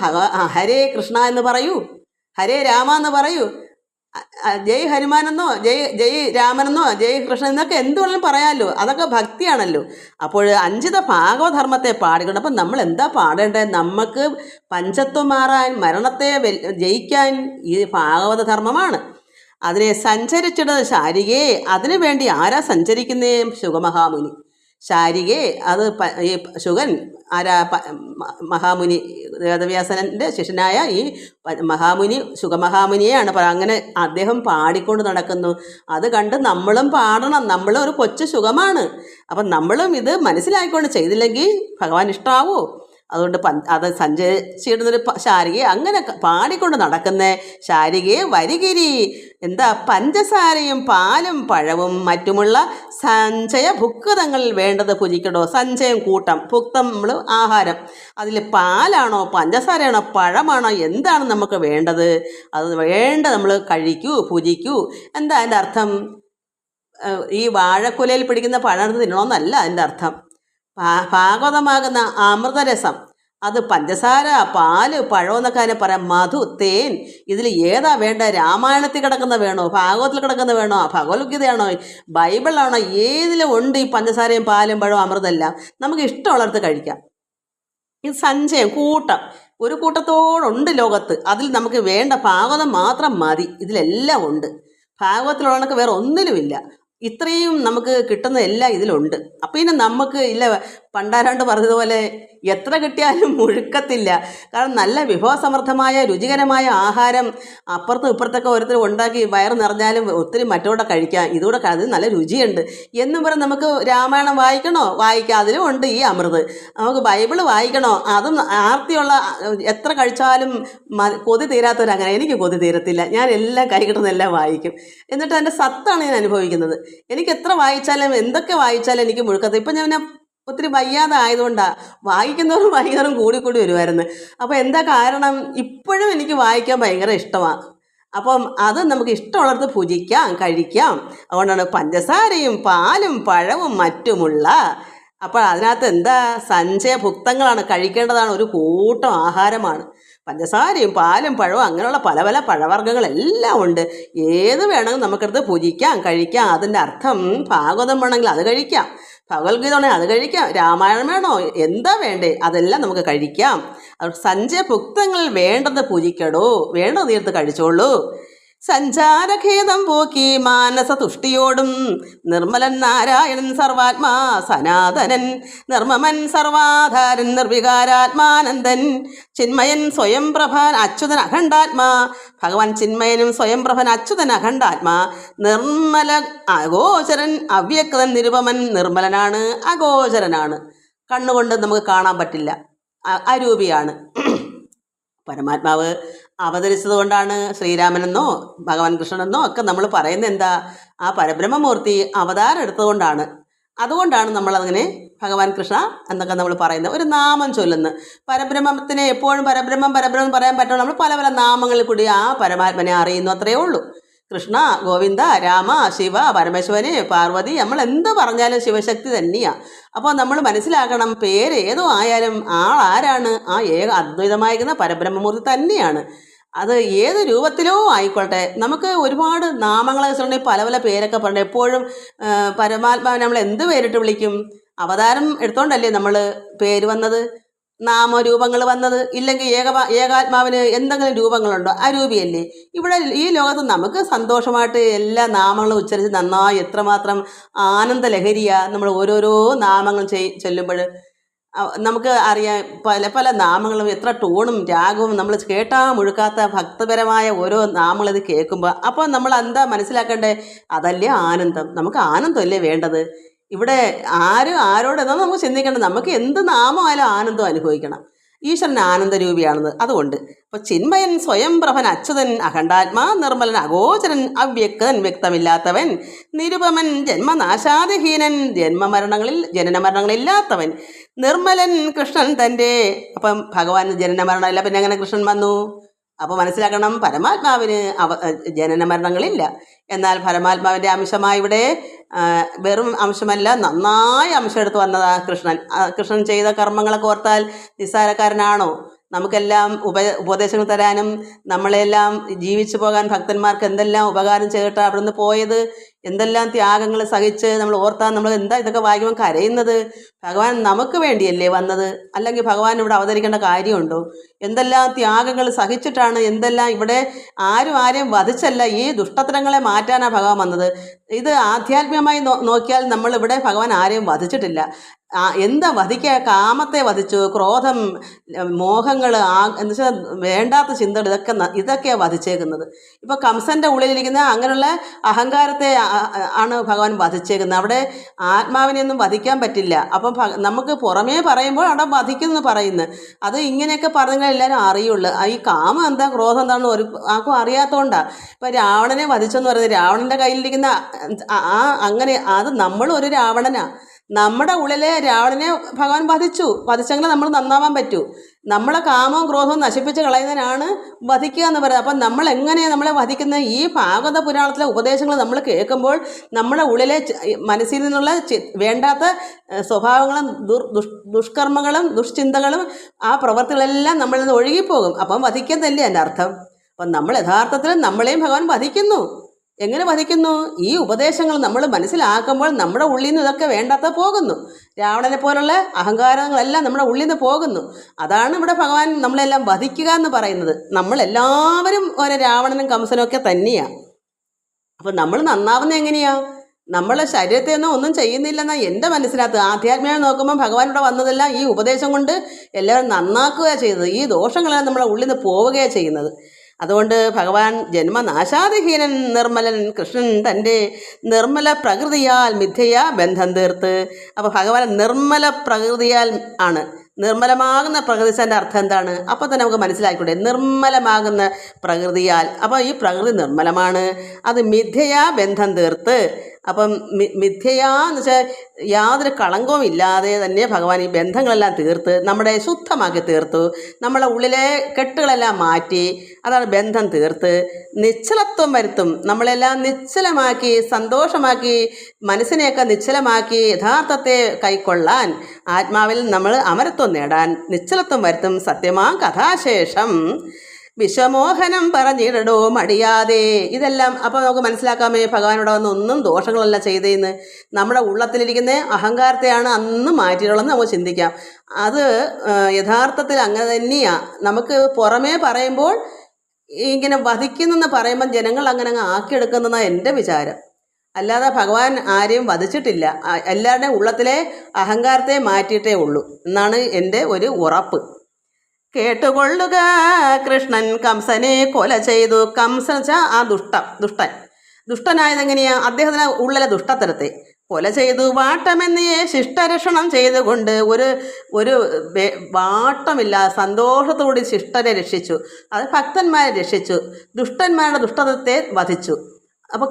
ഹരേ കൃഷ്ണ എന്ന് പറയൂ, ഹരേ രാമ എന്ന് പറയൂ, ജയ് ഹനുമാനെന്നോ ജയ് രാമനെന്നോ ജയ് കൃഷ്ണൻ എന്നൊക്കെ എന്ത് വേണമെങ്കിലും പറയാമല്ലോ. അതൊക്കെ ഭക്തിയാണല്ലോ. അപ്പോൾ അഞ്ചിത ഭാഗവധർമ്മത്തെ പാടിക്കൊണ്ട് അപ്പം നമ്മൾ എന്താ പാടേണ്ടത്? നമുക്ക് പഞ്ചത്വം മാറാൻ, മരണത്തെ ജയിക്കാൻ ഈ ഭാഗവത ധർമ്മമാണ്. അതിനെ സഞ്ചരിച്ചിടുന്നത് ശാരികേ. അതിനു വേണ്ടി ആരാ സഞ്ചരിക്കുന്നേ? ശുഗമഹാമുനി. ശാരികെ അത് ഈ ശുഗൻ ആരാ? മഹാമുനി വേദവ്യാസനൻ്റെ ശിഷ്യനായ ഈ മഹാമുനി ശുഗമഹാമുനിയെയാണ്. അങ്ങനെ അദ്ദേഹം പാടിക്കൊണ്ട് നടക്കുന്നു. അത് കണ്ട് നമ്മളും പാടണം. നമ്മളും ഒരു കൊച്ചു ശുഗമാണ്. അപ്പം നമ്മളും ഇത് മനസ്സിലാക്കിക്കൊണ്ട് ചെയ്തില്ലെങ്കിൽ ഭഗവാൻ ഇഷ്ടമാവോ? അതുകൊണ്ട് അത് സഞ്ചരിച്ചിടുന്നൊരു ശാരികയെ അങ്ങനെ പാടിക്കൊണ്ട് നടക്കുന്ന ശാരികയെ വരികിരി എന്താ? പഞ്ചസാരയും പാലും പഴവും മറ്റുമുള്ള സഞ്ചയ ഭുക്തങ്ങളിൽ വേണ്ടത് ഭുജിക്കടോ. സഞ്ചയം കൂട്ടം, ഭുക്തം നമ്മൾ ആഹാരം. അതിൽ പാലാണോ പഞ്ചസാരയാണോ പഴമാണോ എന്താണ് നമുക്ക് വേണ്ടത്? അത് നമ്മൾ കഴിക്കൂ, ഭുജിക്കൂ. എന്താ അതിൻ്റെ അർത്ഥം? ഈ വാഴക്കുലയിൽ പിടിക്കുന്ന പഴം തിന്നണമെന്നല്ല അതിൻ്റെ അർത്ഥം. ഭാഗവതമാകുന്ന അമൃതരസം, അത് പഞ്ചസാര, പാല്, പഴം എന്നൊക്കെ അതിനെ പറയാം. മധു, തേൻ, ഇതിൽ ഏതാ വേണ്ട? രാമായണത്തിൽ കിടക്കുന്ന വേണോ? ഭാഗവതത്തിൽ കിടക്കുന്ന വേണോ? ഭഗവത്ഗീതയാണോ? ബൈബിളാണോ? ഏതിലും ഉണ്ട് ഈ പഞ്ചസാരയും പാലും പഴവും അമൃതെല്ലാം. നമുക്ക് ഇഷ്ടമുള്ളിടത്ത് കഴിക്കാം. ഇത് സഞ്ചയം, കൂട്ടം, ഒരു കൂട്ടത്തോടുണ്ട് ലോകത്ത്. അതിൽ നമുക്ക് വേണ്ട ഭാഗവതം മാത്രം മതി. ഇതിലെല്ലാം ഉണ്ട്. ഭാഗവതത്തിലുള്ളതൊക്കെ വേറെ ഒന്നിലുമില്ല. ഇത്രയും നമുക്ക് കിട്ടുന്ന എല്ലാം ഇതിലുണ്ട്. അപ്പം പിന്നെ നമുക്ക് ഇല്ല, പണ്ടാരാണ്ട് പറഞ്ഞതുപോലെ എത്ര കിട്ടിയാലും മുഴുക്കത്തില്ല. കാരണം നല്ല വിഭവസമൃദ്ധമായ രുചികരമായ ആഹാരം അപ്പുറത്തും ഇപ്പുറത്തൊക്കെ ഓരോരുത്തർ ഉണ്ടാക്കി വയറ് നിറഞ്ഞാലും ഒത്തിരി മറ്റോടെ കഴിക്കാം. ഇതുകൂടെ അത് നല്ല രുചിയുണ്ട് എന്നും പറഞ്ഞ് നമുക്ക് രാമായണം വായിക്കണോ? വായിക്കാം, അതിലും ഉണ്ട് ഈ അമൃത്. നമുക്ക് ബൈബിള് വായിക്കണോ? അതും ആർത്തിയുള്ള, എത്ര കഴിച്ചാലും കൊതി തീരാത്തവരങ്ങനെ. എനിക്ക് കൊതി തീരത്തില്ല. ഞാൻ എല്ലാം കൈ കിട്ടുന്നതെല്ലാം വായിക്കും. എന്നിട്ട് അതിൻ്റെ സത്താണ് ഞാൻ അനുഭവിക്കുന്നത്. എനിക്ക് എത്ര വായിച്ചാലും എന്തൊക്കെ വായിച്ചാലും എനിക്ക് മുഴുക്കത്തില്ല. ഇപ്പം ഞാൻ ഒത്തിരി വയ്യാതെ ആയതുകൊണ്ടാണ് വായിക്കുന്നവരും കൂടി വരുമായിരുന്നു. അപ്പോൾ എന്താ കാരണം? ഇപ്പോഴും എനിക്ക് വായിക്കാൻ ഭയങ്കര ഇഷ്ടമാണ്. അപ്പം അത് നമുക്ക് ഇഷ്ടമുള്ളിടത്ത് ഭുജിക്കാം, കഴിക്കാം. അതുകൊണ്ടാണ് പഞ്ചസാരയും പാലും പഴവും മറ്റുമുള്ള. അപ്പോൾ അതിനകത്ത് എന്താ? സഞ്ചയഭുക്തങ്ങളാണ്, കഴിക്കേണ്ടതാണ്. ഒരു കൂട്ടം ആഹാരമാണ്. പഞ്ചസാരയും പാലും പഴവും അങ്ങനെയുള്ള പല പല പഴവർഗ്ഗങ്ങളെല്ലാം ഉണ്ട്. ഏത് വേണമെങ്കിലും നമുക്കെടുത്ത് ഭുജിക്കാം, കഴിക്കാം. അതിൻ്റെ അർത്ഥം ഭാഗവതം വേണമെങ്കിൽ അത് കഴിക്കാം, ഭഗവത്ഗീത വേണമെങ്കിൽ അത് കഴിക്കാം, രാമായണം വേണോ എന്താ വേണ്ടേ അതെല്ലാം നമുക്ക് കഴിക്കാം. സഞ്ചയഭുക്തങ്ങളിൽ വേണ്ടത് ഭുജിക്കടോ, വേണ്ടത് തീർത്ത് കഴിച്ചോളൂ. സഞ്ചാരഖേദം പോക്കി മാനസ തുഷ്ടിയോടും നിർമ്മലൻ നാരായണൻ സർവാത്മാ സനാതനൻ നിർമ്മമൻ സർവാധാരൻ നിർവികാരാത്മാനന്ദൻ ചിന്മയൻ സ്വയം പ്രഭൻ അച്യുതൻ അഖണ്ഡാത്മാ. ഭഗവാൻ ചിന്മയനും സ്വയം പ്രഭൻ അച്യുതൻ അഖണ്ഡാത്മാ. നിർമ്മല അഗോചരൻ അവ്യക്തൻ നിരുപമൻ. നിർമ്മലനാണ്, അഗോചരനാണ്, കണ്ണുകൊണ്ട് നമുക്ക് കാണാൻ പറ്റില്ല, അരൂപിയാണ്. പരമാത്മാവ് അവതരിച്ചത് കൊണ്ടാണ് ശ്രീരാമനെന്നോ ഭഗവാൻ കൃഷ്ണനെന്നോ ഒക്കെ നമ്മൾ പറയുന്നത്. എന്താ? ആ പരബ്രഹ്മമൂർത്തി അവതാരം എടുത്തതുകൊണ്ടാണ്. അതുകൊണ്ടാണ് നമ്മളങ്ങനെ ഭഗവാൻ കൃഷ്ണ എന്നൊക്കെ നമ്മൾ പറയുന്നത്. ഒരു നാമം ചൊല്ലുന്നു. പരബ്രഹ്മത്തിനെ എപ്പോഴും പരബ്രഹ്മം പറയാൻ പറ്റുള്ളൂ. നമ്മൾ പല പല നാമങ്ങളിൽ കൂടി ആ പരമാത്മനെ അറിയുന്നു, അത്രയേ ഉള്ളൂ. കൃഷ്ണ, ഗോവിന്ദ, രാമ, ശിവ, പരമേശ്വരന്, പാർവതി, നമ്മൾ എന്ത് പറഞ്ഞാലും ശിവശക്തി തന്നെയാണ്. അപ്പോൾ നമ്മൾ മനസ്സിലാക്കണം, പേര് ഏതോ ആയാലും ആളാരാണ്? ആ അദ്വൈതമായിരിക്കുന്ന പരബ്രഹ്മമൂർത്തി തന്നെയാണ്. അത് ഏത് രൂപത്തിലോ ആയിക്കോട്ടെ. നമുക്ക് ഒരുപാട് നാമങ്ങളെ വെച്ചിട്ടുണ്ടെങ്കിൽ പല പല പേരൊക്കെ പറഞ്ഞു. എപ്പോഴും പരമാത്മാവിനെ നമ്മൾ എന്ത് പേരിട്ട് വിളിക്കും? അവതാരം എടുത്തോണ്ടല്ലേ നമ്മൾ പേര് വന്നത്, നാമരൂപങ്ങൾ വന്നത്. ഇല്ലെങ്കിൽ ഏകാത്മാവിന് എന്തെങ്കിലും രൂപങ്ങളുണ്ടോ? അരൂപിയല്ലേ. ഇവിടെ ഈ ലോകത്ത് നമുക്ക് സന്തോഷമായിട്ട് എല്ലാ നാമങ്ങളും ഉച്ചരിച്ച് നന്നായി എത്രമാത്രം ആനന്ദ ലഹരിയാണ് നമ്മൾ ഓരോരോ നാമങ്ങൾ ചൊല്ലുമ്പോൾ. നമുക്ക് അറിയാം, പല പല നാമങ്ങളും എത്ര ടോണും രാഗവും നമ്മൾ കേട്ടാൽ മുഴുക്കാത്ത ഭക്തപരമായ ഓരോ നാമങ്ങൾ ഇത് കേൾക്കുമ്പോൾ. അപ്പോൾ നമ്മൾ എന്താ മനസ്സിലാക്കേണ്ടത്? അതല്ലേ ആനന്ദം. നമുക്ക് ആനന്ദമല്ലേ വേണ്ടത്. ഇവിടെ ആരോടെന്നോ നമുക്ക് ചിന്തിക്കേണ്ടത്. നമുക്ക് എന്ത് നാമമായാലും ആനന്ദം അനുഭവിക്കണം. ഈശ്വരൻ ആനന്ദരൂപിയാണെന്ന്. അതുകൊണ്ട് ഇപ്പോൾ ചിന്മയൻ, സ്വയം പ്രഭൻ, അച്യുതൻ, അഖണ്ഡാത്മാ, നിർമ്മലൻ, അഗോചരൻ, അവ്യക്തൻ, വ്യക്തമില്ലാത്തവൻ, നിരുപമൻ, ജന്മനാശാദിഹീനൻ, ജനനമരണങ്ങളില്ലാത്തവൻ, നിർമ്മലൻ, കൃഷ്ണൻ തൻ്റെ. അപ്പം ഭഗവാൻ ജനനമരണമില്ല, പിന്നെ എങ്ങനെ കൃഷ്ണൻ വന്നു? അപ്പോൾ മനസ്സിലാക്കണം, പരമാത്മാവിന് ജനന മരണങ്ങളില്ല. എന്നാൽ പരമാത്മാവിൻ്റെ അംശമായി ഇവിടെ വെറും അംശമല്ല, നന്നായി അംശം എടുത്ത് വന്നതാ കൃഷ്ണൻ. കൃഷ്ണൻ ചെയ്ത കർമ്മങ്ങളൊക്കെ ഓർത്താൽ നിസ്സാരക്കാരനാണോ? നമുക്കെല്ലാം ഉപദേശങ്ങൾ തരാനും നമ്മളെല്ലാം ജീവിച്ചു പോകാൻ ഭക്തന്മാർക്ക് എന്തെല്ലാം ഉപകാരം ചെയ്തിട്ടാണ് അവിടെ നിന്ന് പോയത്. എന്തെല്ലാം ത്യാഗങ്ങൾ സഹിച്ച് നമ്മൾ ഓർത്താൽ നമ്മൾ എന്താ ഇതൊക്കെ വായിക്കുമ്പോൾ കരയുന്നത്? ഭഗവാൻ നമുക്ക് വേണ്ടിയല്ലേ വന്നത്? അല്ലെങ്കിൽ ഭഗവാൻ ഇവിടെ അവതരിക്കേണ്ട കാര്യമുണ്ടോ? എന്തെല്ലാം ത്യാഗങ്ങൾ സഹിച്ചിട്ടാണ്, എന്തെല്ലാം ഇവിടെ ആരെയും വധിച്ചല്ല, ഈ ദുഷ്ടത്തരങ്ങളെ മാറ്റാനാണ് ഭഗവാൻ വന്നത്. ഇത് ആധ്യാത്മികമായി നോക്കിയാൽ നമ്മളിവിടെ ഭഗവാൻ ആരെയും വധിച്ചിട്ടില്ല. എന്താ വധിക്കുക? കാമത്തെ വധിച്ചു, ക്രോധം, മോഹങ്ങൾ, എന്നുവെച്ചാൽ വേണ്ടാത്ത ചിന്തകൾ, ഇതൊക്കെയാണ് വധിച്ചേക്കുന്നത്. ഇപ്പോൾ കംസൻ്റെ ഉള്ളിലിരിക്കുന്ന അങ്ങനെയുള്ള അഹങ്കാരത്തെ ആണ് ഭഗവാൻ വധിച്ചേക്കുന്നത്. അവിടെ ആത്മാവിനെയൊന്നും വധിക്കാൻ പറ്റില്ല. അപ്പം നമുക്ക് പുറമേ പറയുമ്പോൾ അവിടെ വധിക്കുമെന്ന് പറയുന്നു. അത് ഇങ്ങനെയൊക്കെ പറഞ്ഞാൽ എല്ലാവരും അറിയുള്ളൂ. ഈ കാമം എന്താ, ക്രോധം എന്താണെന്ന് ആർക്കും അറിയാത്തതുകൊണ്ടാണ്. ഇപ്പം രാവണനെ വധിച്ചെന്ന് പറയുന്നത്, രാവണൻ്റെ കയ്യിലിരിക്കുന്ന അങ്ങനെ അത് നമ്മളൊരു രാവണനാണ്. നമ്മുടെ ഉള്ളിലെ രാവണനെ ഭഗവാൻ വധിച്ചെങ്കിൽ നമ്മൾ നന്നാവാൻ പറ്റൂ. നമ്മളെ കാമവും ക്രോധവും നശിപ്പിച്ച് കളയുന്നതിനാണ് വധിക്കുക എന്ന് പറയുന്നത്. അപ്പം നമ്മൾ എങ്ങനെയാണ് നമ്മളെ വധിക്കുന്നത്? ഈ ഭാഗവത പുരാണത്തിലെ ഉപദേശങ്ങൾ നമ്മൾ കേൾക്കുമ്പോൾ നമ്മുടെ ഉള്ളിലെ മനസ്സിൽ നിന്നുള്ള വേണ്ടാത്ത സ്വഭാവങ്ങളും ദുഷ്കർമ്മങ്ങളും ദുഷ്ചിന്തകളും ആ പ്രവർത്തികളെല്ലാം നമ്മളിൽ നിന്ന് ഒഴുകിപ്പോകും. അപ്പം വധിക്കുന്നതല്ലേ എൻ്റെ അർത്ഥം. അപ്പം നമ്മൾ യഥാർത്ഥത്തിൽ നമ്മളെയും ഭഗവാൻ വധിക്കുന്നു. എങ്ങനെ വധിക്കുന്നു? ഈ ഉപദേശങ്ങൾ നമ്മൾ മനസ്സിലാക്കുമ്പോൾ നമ്മുടെ ഉള്ളിൽ നിന്ന് ഇതൊക്കെ വേണ്ടാത്ത പോകുന്നു. രാവണനെ പോലുള്ള അഹങ്കാരങ്ങളെല്ലാം നമ്മുടെ ഉള്ളിൽ നിന്ന് പോകുന്നു. അതാണ് ഇവിടെ ഭഗവാൻ നമ്മളെല്ലാം വധിക്കുക എന്ന് പറയുന്നത്. നമ്മളെല്ലാവരും ഓരോ രാവണനും കംസനും ഒക്കെ തന്നെയാണ്. അപ്പം നമ്മൾ നന്നാവുന്നത് എങ്ങനെയാണ്? നമ്മളെ ശരീരത്തെ ഒന്നും ചെയ്യുന്നില്ലെന്നാണ് എൻ്റെ മനസ്സിനകത്ത്. ആധ്യാത്മികമായി നോക്കുമ്പോൾ ഭഗവാൻ ഇവിടെ വന്നതെല്ലാം ഈ ഉപദേശം കൊണ്ട് എല്ലാവരും നന്നാക്കുകയാണ് ചെയ്തത്. ഈ ദോഷങ്ങളെല്ലാം നമ്മുടെ ഉള്ളിൽ നിന്ന് പോവുകയാണ് ചെയ്യുന്നത്. അതുകൊണ്ട് ഭഗവാൻ ജന്മനാശാദിഹീനൻ, നിർമ്മലൻ, കൃഷ്ണൻ തൻ്റെ നിർമ്മല പ്രകൃതിയാൽ മിഥ്യയാ ബന്ധം തീർത്ത്. അപ്പോൾ ഭഗവാൻ നിർമ്മല പ്രകൃതിയാൽ ആണ്. നിർമ്മലമാകുന്ന പ്രകൃതിൻ്റെ അർത്ഥം എന്താണ്? അപ്പോൾ തന്നെ നമുക്ക് മനസ്സിലാക്കിക്കൂടെ? നിർമ്മലമാകുന്ന പ്രകൃതിയാൽ. അപ്പോൾ ഈ പ്രകൃതി നിർമ്മലമാണ്. അത് മിഥ്യയാ ബന്ധം തീർത്ത്. അപ്പം മിഥ്യയാന്ന് വെച്ചാൽ യാതൊരു കളങ്കവും ഇല്ലാതെ തന്നെ ഭഗവാൻ ഈ ബന്ധങ്ങളെല്ലാം തീർത്ത് നമ്മളെ ശുദ്ധമാക്കി തീർത്തു. നമ്മളെ ഉള്ളിലെ കെട്ടുകളെല്ലാം മാറ്റി, അതാണ് ബന്ധം തീർത്ത്. നിശ്ചലത്വം വരുത്തും. നമ്മളെല്ലാം നിശ്ചലമാക്കി, സന്തോഷമാക്കി, മനസ്സിനെയൊക്കെ നിശ്ചലമാക്കി യഥാർത്ഥത്തെ കൈക്കൊള്ളാൻ, ആത്മാവിൽ നമ്മൾ അമരത്വം നേടാൻ നിശ്ചലത്വം വരുത്തും. സത്യമാ കഥാശേഷം വിശ്വമോഹനം പറഞ്ഞിടടോ മടിയാതെ. ഇതെല്ലാം അപ്പോൾ നമുക്ക് മനസ്സിലാക്കാമേ ഭഗവാനോട് വന്ന് ഒന്നും ദോഷങ്ങളല്ല ചെയ്തതെന്ന്. നമ്മുടെ ഉള്ളത്തിലിരിക്കുന്ന അഹങ്കാരത്തെയാണ് അന്ന് മാറ്റിയിട്ടുള്ളതെന്ന് നമുക്ക് ചിന്തിക്കാം. അത് യഥാർത്ഥത്തിൽ അങ്ങനെ തന്നെയാണ്. നമുക്ക് പുറമേ പറയുമ്പോൾ ഇങ്ങനെ വധിക്കുന്നെന്ന് പറയുമ്പം ജനങ്ങൾ അങ്ങനെ അങ്ങ് ആക്കിയെടുക്കുന്നതാണ് എൻ്റെ വിചാരം. അല്ലാതെ ഭഗവാൻ ആരെയും വധിച്ചിട്ടില്ല. എല്ലാവരുടെയും ഉള്ളത്തിലെ അഹങ്കാരത്തെ മാറ്റിയിട്ടേ ഉള്ളൂ എന്നാണ് എൻ്റെ ഒരു ഉറപ്പ്. കേട്ടുകൊള്ളുക, കൃഷ്ണൻ കംസനെ കൊല ചെയ്തു. കംസൻ വെച്ചാൽ ആ ദുഷ്ടനായതെങ്ങനെയാ? അദ്ദേഹത്തിന് ഉള്ളിലെ ദുഷ്ടത്തരത്തെ കൊല ചെയ്തു. വാട്ടമെന്നേ ശിഷ്ടരക്ഷണം ചെയ്തുകൊണ്ട് ഒരു വാട്ടമില്ലാതെ സന്തോഷത്തോടെ ശിഷ്ടരെ രക്ഷിച്ചു. അത് ഭക്തന്മാരെ രക്ഷിച്ചു. ദുഷ്ടന്മാരുടെ ദുഷ്ടതത്തെ വധിച്ചു. അപ്പോൾ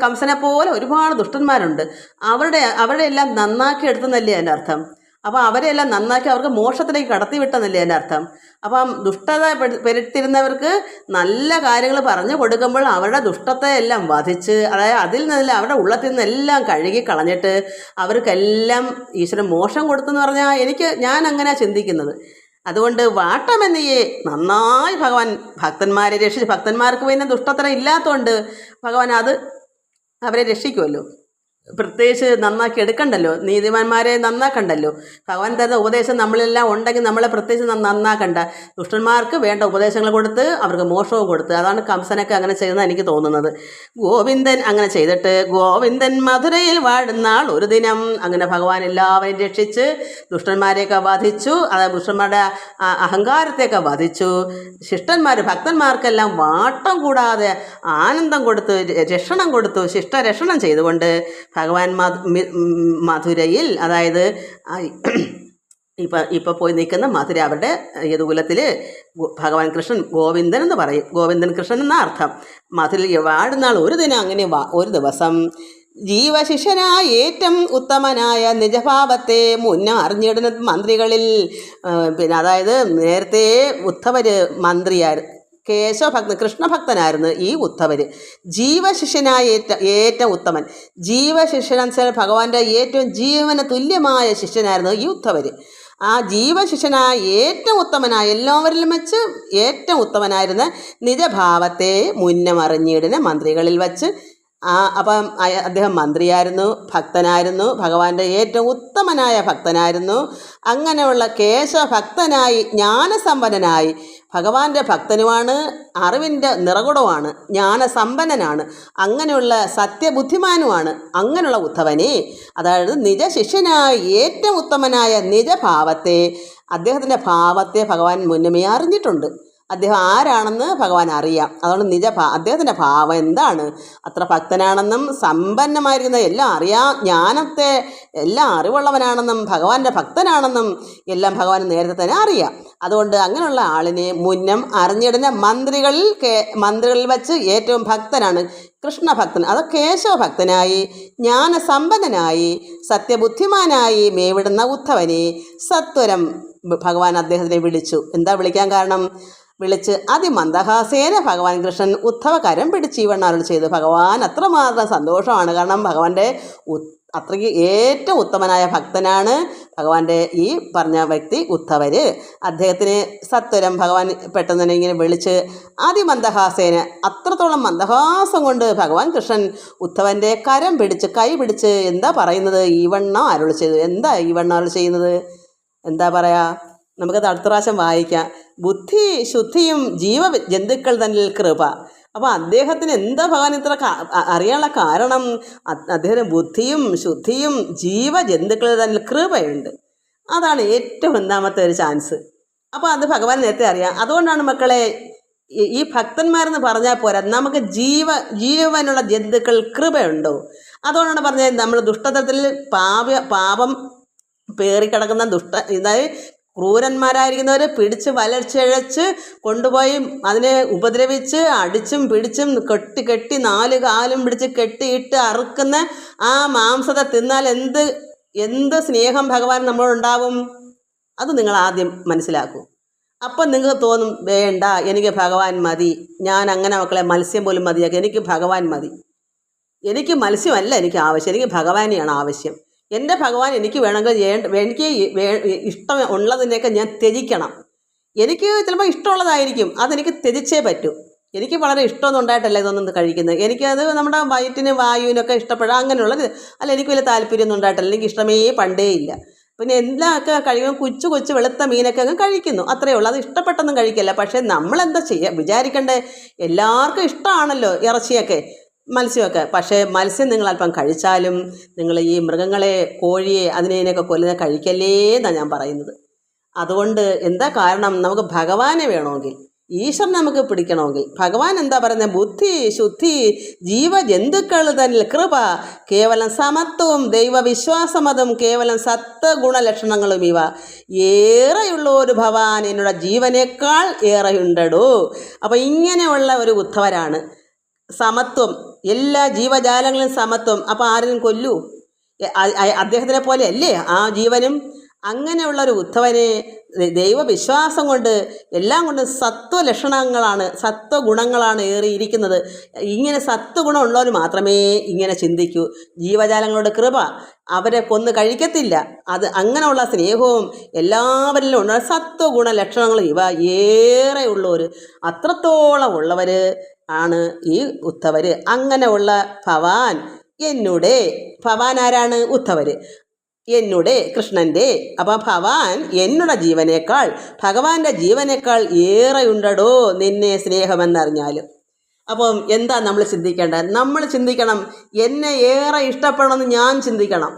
കംസനെ പോലെ ഒരുപാട് ദുഷ്ടന്മാരുണ്ട്. അവരുടെ എല്ലാം നന്നാക്കി എടുത്തെന്നല്ലേ അതിൻ്റെ അർത്ഥം. അപ്പോൾ അവരെല്ലാം നന്നാക്കി അവർക്ക് മോക്ഷത്തിലേക്ക് കടത്തി വിട്ടെന്നല്ലേ എൻ്റെ അർത്ഥം. അപ്പം ദുഷ്ടത പെരുത്തിരുന്നവർക്ക് നല്ല കാര്യങ്ങൾ പറഞ്ഞു കൊടുക്കുമ്പോൾ അവരുടെ ദുഷ്ടത്തെ എല്ലാം വധിച്ച്, അതായത് അതിൽ നിന്നെല്ലാം അവരുടെ ഉള്ളത്തിൽ നിന്നെല്ലാം കഴുകി കളഞ്ഞിട്ട് അവർക്കെല്ലാം ഈശ്വരൻ മോക്ഷം കൊടുത്തെന്ന് പറഞ്ഞാൽ ഞാൻ അങ്ങനെ ചിന്തിക്കുന്നത്. അതുകൊണ്ട് വാട്ടമെന്നിയെ നന്നായി ഭഗവാൻ ഭക്തന്മാരെ രക്ഷിച്ച്, ഭക്തന്മാർക്ക് പിന്നെ ദുഷ്ടത്തരം ഇല്ലാത്തതുകൊണ്ട് ഭഗവാൻ അവരെ രക്ഷിക്കുമല്ലോ. പ്രത്യേകിച്ച് നന്നാക്കി എടുക്കണ്ടല്ലോ, നീതിമാന്മാരെ നന്നാക്കണ്ടല്ലോ. ഭഗവാൻ തരുന്ന ഉപദേശം നമ്മളിലെല്ലാം ഉണ്ടെങ്കിൽ നമ്മളെ പ്രത്യേകിച്ച് നന്നാക്കണ്ട. ദുഷ്ടന്മാർക്ക് വേണ്ട ഉപദേശങ്ങൾ കൊടുത്ത് അവർക്ക് മോക്ഷവും കൊടുത്ത്. അതാണ് കംസനൊക്കെ അങ്ങനെ ചെയ്യുന്നത് എനിക്ക് തോന്നുന്നത്. ഗോവിന്ദൻ അങ്ങനെ ചെയ്തിട്ട് ഗോവിന്ദൻ മധുരയിൽ വാഴുന്നാൾ ഒരു ദിനം, അങ്ങനെ ഭഗവാൻ എല്ലാവരെയും രക്ഷിച്ച് ദുഷ്ടന്മാരെയൊക്കെ വധിച്ചു. അതായത് ദുഷ്ടന്മാരുടെ അഹങ്കാരത്തെയൊക്കെ വധിച്ചു. ഭക്തന്മാർക്കെല്ലാം വാട്ടം കൂടാതെ ആനന്ദം കൊടുത്ത് രക്ഷണം കൊടുത്തു. ശിഷ്ടരക്ഷണം ചെയ്തുകൊണ്ട് ഭഗവാൻ മധുരയിൽ, അതായത് ഇപ്പം പോയി നിൽക്കുന്ന മധുര, അവരുടെ യദുകുലത്തിൽ ഭഗവാൻ കൃഷ്ണൻ ഗോവിന്ദൻ എന്ന് പറയും. ഗോവിന്ദൻ കൃഷ്ണൻ എന്ന അർത്ഥം. മധുരയിൽ വാഴുന്നാൾ ഒരു ദിനം, അങ്ങനെ ഒരു ദിവസം ജീവശിഷ്യനായ ഏറ്റവും ഉത്തമനായ നിജഭാവത്തെ മുന്നേ അറിഞ്ഞിടുന്ന മന്ത്രികളിൽ, പിന്നെ അതായത് നേരത്തെ ഉദ്ധവര് മന്ത്രിയായിരുന്നു, കൃഷ്ണഭക്തനായിരുന്നു ഈ ഉദ്ധവർ. ജീവശിഷ്യനായ ഏറ്റവും ഉത്തമൻ, ജീവശിഷ്യനെന്ന് വെച്ചാൽ ഭഗവാന്റെ ഏറ്റവും ജീവന് തുല്യമായ ശിഷ്യനായിരുന്നു ഈ ഉദ്ധവർ. ആ ജീവശിഷ്യനായ ഏറ്റവും ഉത്തമനായ, എല്ലാവരിലും വെച്ച് ഏറ്റവും ഉത്തമനായിരുന്ന നിജഭാവത്തെ മുന്നമറിഞ്ഞിടുന്ന മന്ത്രികളിൽ വച്ച് അപ്പം അദ്ദേഹം മന്ത്രിയായിരുന്നു, ഭക്തനായിരുന്നു, ഭഗവാന്റെ ഏറ്റവും ഉത്തമനായ ഭക്തനായിരുന്നു. അങ്ങനെയുള്ള കേശഭക്തനായി ജ്ഞാനസമ്പന്നനായി, ഭഗവാന്റെ ഭക്തനുമാണ്, അറിവിൻ്റെ നിറകുടമാണ്, ജ്ഞാനസമ്പന്നനാണ്, അങ്ങനെയുള്ള സത്യബുദ്ധിമാനുമാണ്. അങ്ങനെയുള്ള ഉദ്ധവനെ, അതായത് നിജശിഷ്യനായ ഏറ്റവും ഉത്തമനായ നിജഭാവത്തെ, അദ്ദേഹത്തിൻ്റെ ഭാവത്തെ ഭഗവാൻ മുന്നമേ അറിഞ്ഞിട്ടുണ്ട്. അദ്ദേഹം ആരാണെന്ന് ഭഗവാൻ അറിയാം. അതുകൊണ്ട് അദ്ദേഹത്തിൻ്റെ ഭാവം എന്താണ്, അത്ര ഭക്തനാണെന്നും സമ്പന്നമായിരിക്കുന്ന എല്ലാം ജ്ഞാനത്തെ എല്ലാം അറിവുള്ളവനാണെന്നും ഭഗവാന്റെ ഭക്തനാണെന്നും എല്ലാം ഭഗവാൻ നേരത്തെ തന്നെ അറിയാം. അതുകൊണ്ട് അങ്ങനെയുള്ള ആളിനെ മുന്നം അറിഞ്ഞിടുന്ന മന്ത്രികളിൽ വച്ച് ഏറ്റവും ഭക്തനാണ് കൃഷ്ണഭക്തൻ. അത് കേശവഭക്തനായി ജ്ഞാനസമ്പന്നനായി സത്യബുദ്ധിമാനായി മേവിടുന്ന ഉദ്ധവനെ സത്വരം ഭഗവാൻ അദ്ദേഹത്തിനെ വിളിച്ചു. എന്താ വിളിക്കാൻ കാരണം? വിളിച്ച് അതിമന്ദഹാസേന ഭഗവാൻ കൃഷ്ണൻ ഉദ്ധവ കരം പിടിച്ച് ഇവണ്ണാരോട് ചെയ്തു. ഭഗവാൻ അത്രമാത്രം സന്തോഷമാണ്. കാരണം ഭഗവാന്റെ അത്രയ്ക്ക് ഏറ്റവും ഉത്തമനായ ഭക്തനാണ് ഭഗവാന്റെ ഈ പറഞ്ഞ വ്യക്തി ഉദ്ധവർ. അദ്ദേഹത്തിന് സത്വരം ഭഗവാൻ പെട്ടെന്ന് തന്നെ ഇങ്ങനെ വിളിച്ച് അതിമന്ദഹാസേന, അത്രത്തോളം മന്ദഹാസം കൊണ്ട് ഭഗവാൻ കൃഷ്ണൻ ഉദ്ധവൻ്റെ കൈ പിടിച്ച് എന്താ പറയുന്നത്? ഈവണ്ണം അരുളി ചെയ്തു. എന്താ ഈവണ്ണം അരുളി ചെയ്യുന്നത്? എന്താ പറയാ? നമുക്കത് അടുത്ത പ്രാവശ്യം വായിക്കാം. ബുദ്ധി ശുദ്ധിയും ജന്തുക്കൾ തന്നിൽ കൃപ. അപ്പോൾ അദ്ദേഹത്തിന് എന്താ ഭഗവാൻ ഇത്ര അറിയാനുള്ള കാരണം? അദ്ദേഹത്തിന് ബുദ്ധിയും ശുദ്ധിയും ജന്തുക്കൾ തന്നിൽ കൃപയുണ്ട്. അതാണ് ഏറ്റവും ഒന്നാമത്തെ ഒരു ചാൻസ്. അപ്പോൾ അത് ഭഗവാൻ നേരത്തെ അറിയാം. അതുകൊണ്ടാണ് മക്കളെ ഈ ഭക്തന്മാരെന്ന് പറഞ്ഞാൽ പോരാ, നമുക്ക് ജീവനുള്ള ജന്തുക്കൾ കൃപയുണ്ടോ? അതുകൊണ്ടാണ് പറഞ്ഞത് നമ്മൾ ദുഷ്ടതത്തിൽ പാപം പേറിക്കിടക്കുന്ന അതായത് ക്രൂരന്മാരായിരിക്കുന്നവരെ പിടിച്ച് വലിച്ചിഴച്ച് കൊണ്ടുപോയി അതിനെ ഉപദ്രവിച്ച് അടിച്ചും പിടിച്ചും കെട്ടി 4 കാലും പിടിച്ച് കെട്ടിയിട്ട് അറുക്കുന്ന ആ മാംസത്തെ തിന്നാൽ എന്ത് സ്നേഹം ഭഗവാൻ നമ്മളോടുണ്ടാവും? അത് നിങ്ങൾ ആദ്യം മനസ്സിലാക്കൂ. അപ്പം നിങ്ങൾക്ക് തോന്നും, വേണ്ട, എനിക്ക് ഭഗവാൻ മതി, ഞാൻ അങ്ങനെ മക്കളെ മത്സ്യം പോലും മതിയാക്കി, എനിക്ക് ഭഗവാൻ മതി, എനിക്ക് മത്സ്യമല്ല എനിക്ക് ആവശ്യം, എനിക്ക് ഭഗവാനെയാണ് ആവശ്യം. എൻ്റെ ഭഗവാൻ എനിക്ക് വേണമെങ്കിൽ എനിക്ക് ഇഷ്ടം ഉള്ളതിനെയൊക്കെ ഞാൻ ത്യജിക്കണം. എനിക്ക് ചിലപ്പോൾ ഇഷ്ടമുള്ളതായിരിക്കും, അതെനിക്ക് ത്യജിച്ചേ പറ്റൂ. എനിക്ക് വളരെ ഇഷ്ടമൊന്നും ഉണ്ടായിട്ടല്ല ഇതൊന്നും കഴിക്കുന്നത്. എനിക്കത് നമ്മുടെ വയറ്റിനും വായുവിനൊക്കെ ഇഷ്ടപ്പെടാം, അങ്ങനെയുള്ളത് അല്ല, എനിക്ക് വലിയ താല്പര്യമൊന്നും ഉണ്ടായിട്ടല്ല, എനിക്ക് ഇഷ്ടമേ പണ്ടേ ഇല്ല. പിന്നെ എല്ലാമൊക്കെ കഴിയുമ്പോൾ കൊച്ചു വെളുത്ത മീനൊക്കെ അങ്ങ് കഴിക്കുന്നു, അത്രയേ ഉള്ളൂ. അത് ഇഷ്ടപ്പെട്ടൊന്നും കഴിക്കില്ല. പക്ഷേ നമ്മളെന്താ വിചാരിക്കണ്ടേ? എല്ലാവർക്കും ഇഷ്ടമാണല്ലോ ഇറച്ചിയൊക്കെ മത്സ്യമൊക്കെ. പക്ഷേ മത്സ്യം നിങ്ങൾ അല്പം കഴിച്ചാലും നിങ്ങൾ ഈ മൃഗങ്ങളെ, കോഴിയെ, അതിനെയൊക്കെ കൊല്ലുന്ന കഴിക്കല്ലേ എന്നാണ് ഞാൻ പറയുന്നത്. അതുകൊണ്ട് എന്താ കാരണം? നമുക്ക് ഭഗവാനെ വേണമെങ്കിൽ, ഈശ്വരനെ നമുക്ക് പിടിക്കണമെങ്കിൽ ഭഗവാൻ എന്താ പറയുന്നത്? ബുദ്ധി ശുദ്ധി ജന്തുക്കൾ തന്നിൽ കൃപ, കേവലം സമത്വവും ദൈവവിശ്വാസമതും കേവലം സത്വഗുണലക്ഷണങ്ങളും ഇവ ഏറെയുള്ള ഒരു ഭവാൻ എന്നോട് ജീവനേക്കാൾ ഏറെയുണ്ടടോ. അപ്പോൾ ഇങ്ങനെയുള്ള ഒരു ഉദ്ധവരാണ്. സമത്വം, എല്ലാ ജീവജാലങ്ങളിലും സമത്വം. അപ്പോൾ ആരെയും കൊല്ലൂ? അദ്ദേഹത്തിനെ പോലെ അല്ലേ ആ ജീവനും? അങ്ങനെയുള്ള ഒരു ഉദ്ധവനെ ദൈവവിശ്വാസം കൊണ്ട് എല്ലാം കൊണ്ട് സത്വലക്ഷണങ്ങളാണ്, സത്വഗുണങ്ങളാണ് ഏറിയിരിക്കുന്നത്. ഇങ്ങനെ സത്വഗുണമുള്ളവർ മാത്രമേ ഇങ്ങനെ ചിന്തിക്കൂ. ജീവജാലങ്ങളുടെ കൃപ അവരെ കൊന്ന് കഴിക്കത്തില്ല. അത് അങ്ങനെയുള്ള സ്നേഹവും എല്ലാവരിലും ഉണ്ട്. സത്വഗുണ ലക്ഷണങ്ങൾ ഇവ ഏറെ ഉള്ളവർ, അത്രത്തോളം ഉള്ളവർ ആണ് ഈ ഉദ്ധവർ. അങ്ങനെയുള്ള ഭവാൻ എന്നുടെ, ഭവാൻ ആരാണ്? ഉദ്ധവർ. എന്നുടെ കൃഷ്ണൻ്റെ. അപ്പം ഭവാൻ എന്നുടെ ജീവനേക്കാൾ, ഭഗവാന്റെ ജീവനേക്കാൾ ഏറെ ഉണ്ടടോ നിന്നെ സ്നേഹമെന്നറിഞ്ഞാലും. അപ്പം എന്താ നമ്മൾ ചിന്തിക്കേണ്ടത്? നമ്മൾ ചിന്തിക്കണം, എന്നെ ഏറെ ഇഷ്ടപ്പെടണമെന്ന് ഞാൻ ചിന്തിക്കണം.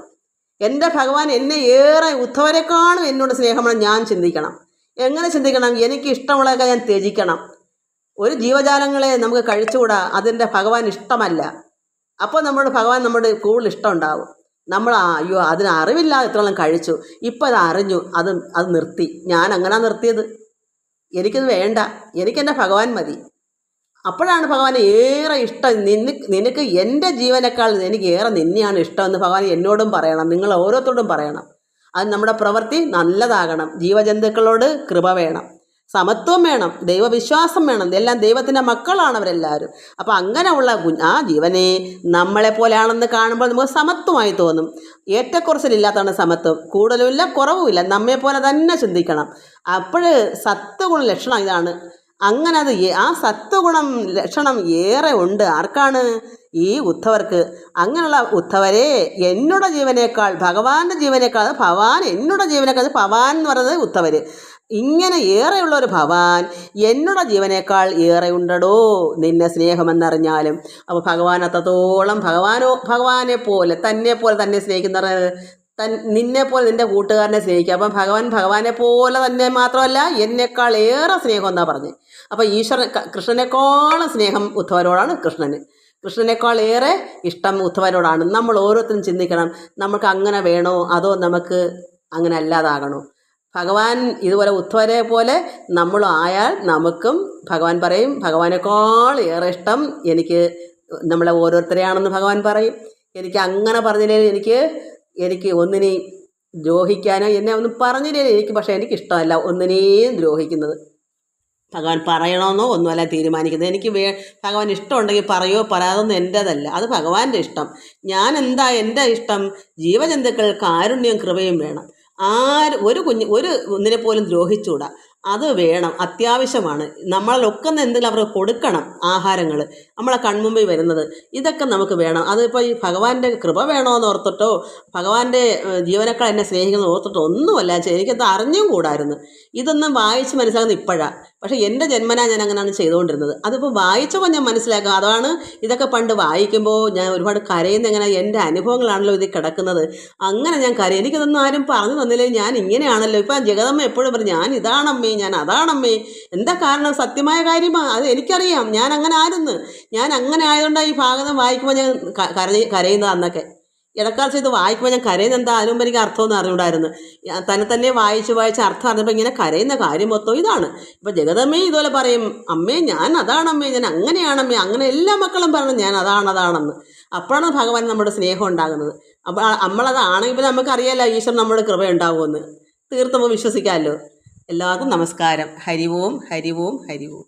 എൻ്റെ ഭഗവാൻ എന്നെ ഏറെ ഉദ്ധവരെക്കാളും എന്നോട് സ്നേഹമെന്ന് ഞാൻ ചിന്തിക്കണം. എങ്ങനെ ചിന്തിക്കണം? എനിക്ക് ഇഷ്ടമുള്ളതൊക്കെ ഞാൻ ത്യജിക്കണം. ഒരു ജീവജാലങ്ങളെ നമുക്ക് കഴിച്ചുകൂടാ, അതിൻ്റെ ഭഗവാൻ ഇഷ്ടമല്ല. അപ്പോൾ നമ്മുടെ ഭഗവാൻ നമ്മുടെ കൂടുതൽ ഇഷ്ടം ഉണ്ടാവും. നമ്മൾ അയ്യോ അതിന് അറിവില്ലാതെ എത്രത്തോളം കഴിച്ചു, ഇപ്പം അത് അറിഞ്ഞു, അത് നിർത്തി. ഞാൻ അങ്ങനെ നിർത്തിയത്, എനിക്കത് വേണ്ട, എനിക്കെൻ്റെ ഭഗവാൻ മതി. അപ്പോഴാണ് ഭഗവാൻ ഏറെ ഇഷ്ടം. നിനക്ക് എൻ്റെ ജീവനേക്കാൾ എനിക്ക് ഏറെ നിന്നെയാണ് ഇഷ്ടമെന്ന് ഭഗവാൻ എന്നോടും പറയണം, നിങ്ങൾ ഓരോരുത്തരോടും പറയണം. അത് നമ്മുടെ പ്രവൃത്തി നല്ലതാകണം. ജീവജന്തുക്കളോട് കൃപ വേണം, സമത്വം വേണം, ദൈവവിശ്വാസം വേണം. എല്ലാം ദൈവത്തിൻ്റെ മക്കളാണ് അവരെല്ലാവരും. അപ്പോൾ അങ്ങനെയുള്ള ആ ജീവനെ നമ്മളെപ്പോലെയാണെന്ന് കാണുമ്പോൾ നമുക്ക് സമത്വമായി തോന്നും. ഏറ്റക്കുറച്ചിലില്ലാത്തതാണ് സമത്വം, കൂടുതലുമില്ല കുറവുമില്ല, നമ്മെപ്പോലെ തന്നെ ചിന്തിക്കണം. അപ്പോൾ സത്വഗുണ ലക്ഷണം ഇതാണ്. അങ്ങനെ ആ സത്വഗുണം ലക്ഷണം ഏറെ ഉണ്ട്. ആർക്കാണ്? ഈ ഉദ്ധവർക്ക്. അങ്ങനെയുള്ള ഉദ്ധവരെ എന്നോட ജീവനേക്കാൾ, ഭഗവാന്റെ ജീവനേക്കാൾ, ഭവാൻ എന്നോட ജീവനേക്കാൾ, ഭവാൻ എന്ന് പറയുന്നത് ഉദ്ധവർ. ഇങ്ങനെ ഏറെയുള്ള ഒരു ഭവാൻ എന്നോட ജീവനേക്കാൾ ഏറെ ഉണ്ടടോ നിന്നെ സ്നേഹമെന്നറിഞ്ഞാലും. അപ്പോൾ ഭഗവാൻ അത്രത്തോളം ഭഗവാനെ പോലെ തന്നെ സ്നേഹിക്കുന്നവർ നിന്നെപ്പോലെ നിൻ്റെ കൂട്ടുകാരനെ സ്നേഹിക്കുക. അപ്പം ഭഗവാനെ പോലെ തന്നെ മാത്രമല്ല എന്നെക്കാൾ ഏറെ സ്നേഹം എന്നാണ് പറഞ്ഞ്. അപ്പോൾ കൃഷ്ണനേക്കാളും സ്നേഹം ഉദ്ധവരോടാണ് കൃഷ്ണനേക്കാൾ ഏറെ ഇഷ്ടം ഉദ്ധവരോടാണ്. നമ്മൾ ഓരോരുത്തരും ചിന്തിക്കണം, നമുക്ക് അങ്ങനെ വേണോ അതോ നമുക്ക് അങ്ങനെ അല്ലാതാകണോ? ഭഗവാൻ ഇതുപോലെ ഉദ്ധവരെ പോലെ നമ്മൾ ആയാൽ നമുക്കും ഭഗവാൻ പറയും ഭഗവാനേക്കാൾ ഏറെ ഇഷ്ടം എനിക്ക് നമ്മളെ ഓരോരുത്തരെയാണെന്ന് ഭഗവാൻ പറയും. എനിക്ക് അങ്ങനെ പറഞ്ഞില്ലെങ്കിൽ എനിക്ക് ഒന്നിനെയും ദ്രോഹിക്കാനോ എന്നെ ഒന്നും പറഞ്ഞില്ലെങ്കിൽ എനിക്ക്, പക്ഷേ എനിക്കിഷ്ടമല്ല ഒന്നിനെയും ദ്രോഹിക്കുന്നത്. ഭഗവാൻ പറയണമെന്നോ ഒന്നുമല്ല തീരുമാനിക്കുന്നത്. എനിക്ക് ഭഗവാൻ ഇഷ്ടമുണ്ടെങ്കിൽ പറയോ പറയാതൊന്നും എൻ്റേതല്ല, അത് ഭഗവാന്റെ ഇഷ്ടം. ഞാൻ എന്താ എൻ്റെ ഇഷ്ടം? ജീവജന്തുക്കൾ കാരുണ്യവും കൃപയും വേണം. ഒരു ഒന്നിനെ പോലും ദ്രോഹിച്ചുകൂടാ. അത് വേണം, അത്യാവശ്യമാണ്. നമ്മളൊക്കെ എന്തെങ്കിലും അവർക്ക് കൊടുക്കണം. ആഹാരങ്ങൾ നമ്മളെ കൺമുമ്പിൽ വരുന്നത് ഇതൊക്കെ നമുക്ക് വേണം. അതിപ്പോൾ ഈ ഭഗവാന്റെ കൃപ വേണമെന്ന് ഓർത്തിട്ടോ ഭഗവാന്റെ ജീവനേക്കാൾ എന്നെ സ്നേഹിക്കുന്നത് ഓർത്തിട്ടോ ഒന്നുമല്ല. എനിക്കത് അറിഞ്ഞും കൂടായിരുന്നു. ഇതൊന്നും വായിച്ച് മനസ്സിലാകുന്നത് ഇപ്പോഴാണ്. പക്ഷേ എൻ്റെ ജന്മനാ ഞാൻ അങ്ങനെയാണ് ചെയ്തുകൊണ്ടിരുന്നത്. അതിപ്പോൾ വായിച്ചപ്പോൾ ഞാൻ മനസ്സിലാക്കുക. അതാണ് ഇതൊക്കെ പണ്ട് വായിക്കുമ്പോൾ ഞാൻ ഒരുപാട് കരയുന്ന, എങ്ങനെ എൻ്റെ അനുഭവങ്ങളാണല്ലോ ഇത് കിടക്കുന്നത്. അങ്ങനെ ഞാൻ കരയും. എനിക്കതൊന്നും ആരും പറഞ്ഞു തന്നില്ലേ, ഞാൻ ഇങ്ങനെയാണല്ലോ. ഇപ്പം ജഗദമ്മ എപ്പോഴും പറയും ഞാൻ ഇതാണമ്മേ, ഞാൻ അതാണമ്മേ. എന്താ കാരണം? സത്യമായ കാര്യമാണ്, അത് എനിക്കറിയാം. ഞാൻ അങ്ങനെ ആയിരുന്നു. ഞാൻ അങ്ങനെ ആയതുകൊണ്ടാണ് ഈ ഭാഗം വായിക്കുമ്പോൾ ഞാൻ കരയുന്നത്. അന്നൊക്കെ ഇടക്കാലത്ത് ഇത് വായിക്കുമ്പോൾ ഞാൻ കരയുന്നത് എന്താ, അതിനുമ്പ് എനിക്ക് അർത്ഥമൊന്നും അറിഞ്ഞൂടായിരുന്നു. തന്നെ വായിച്ച് അർത്ഥം അറിഞ്ഞപ്പോൾ ഇങ്ങനെ കരയുന്ന കാര്യം മൊത്തം ഇതാണ്. ഇപ്പം ജഗദമ്മേ ഇതുപോലെ പറയും, അമ്മേ ഞാൻ അതാണമ്മേ, ഞാൻ അങ്ങനെയാണമ്മേ. അങ്ങനെ എല്ലാ മക്കളും പറയണം ഞാൻ അതാണെന്ന്. അപ്പോഴാണ് ഭഗവാൻ നമ്മുടെ സ്നേഹം ഉണ്ടാകുന്നത്. അപ്പോൾ നമ്മളതാണെങ്കിൽ നമുക്കറിയാമല്ലോ ഈശ്വരൻ നമ്മുടെ കൃപ ഉണ്ടാകുമെന്ന്. തീർത്തുമ്പോൾ വിശ്വസിക്കാമല്ലോ. എല്ലാവർക്കും നമസ്കാരം. ഹരി ഓം ഹരി ഓം ഹരി ഓം.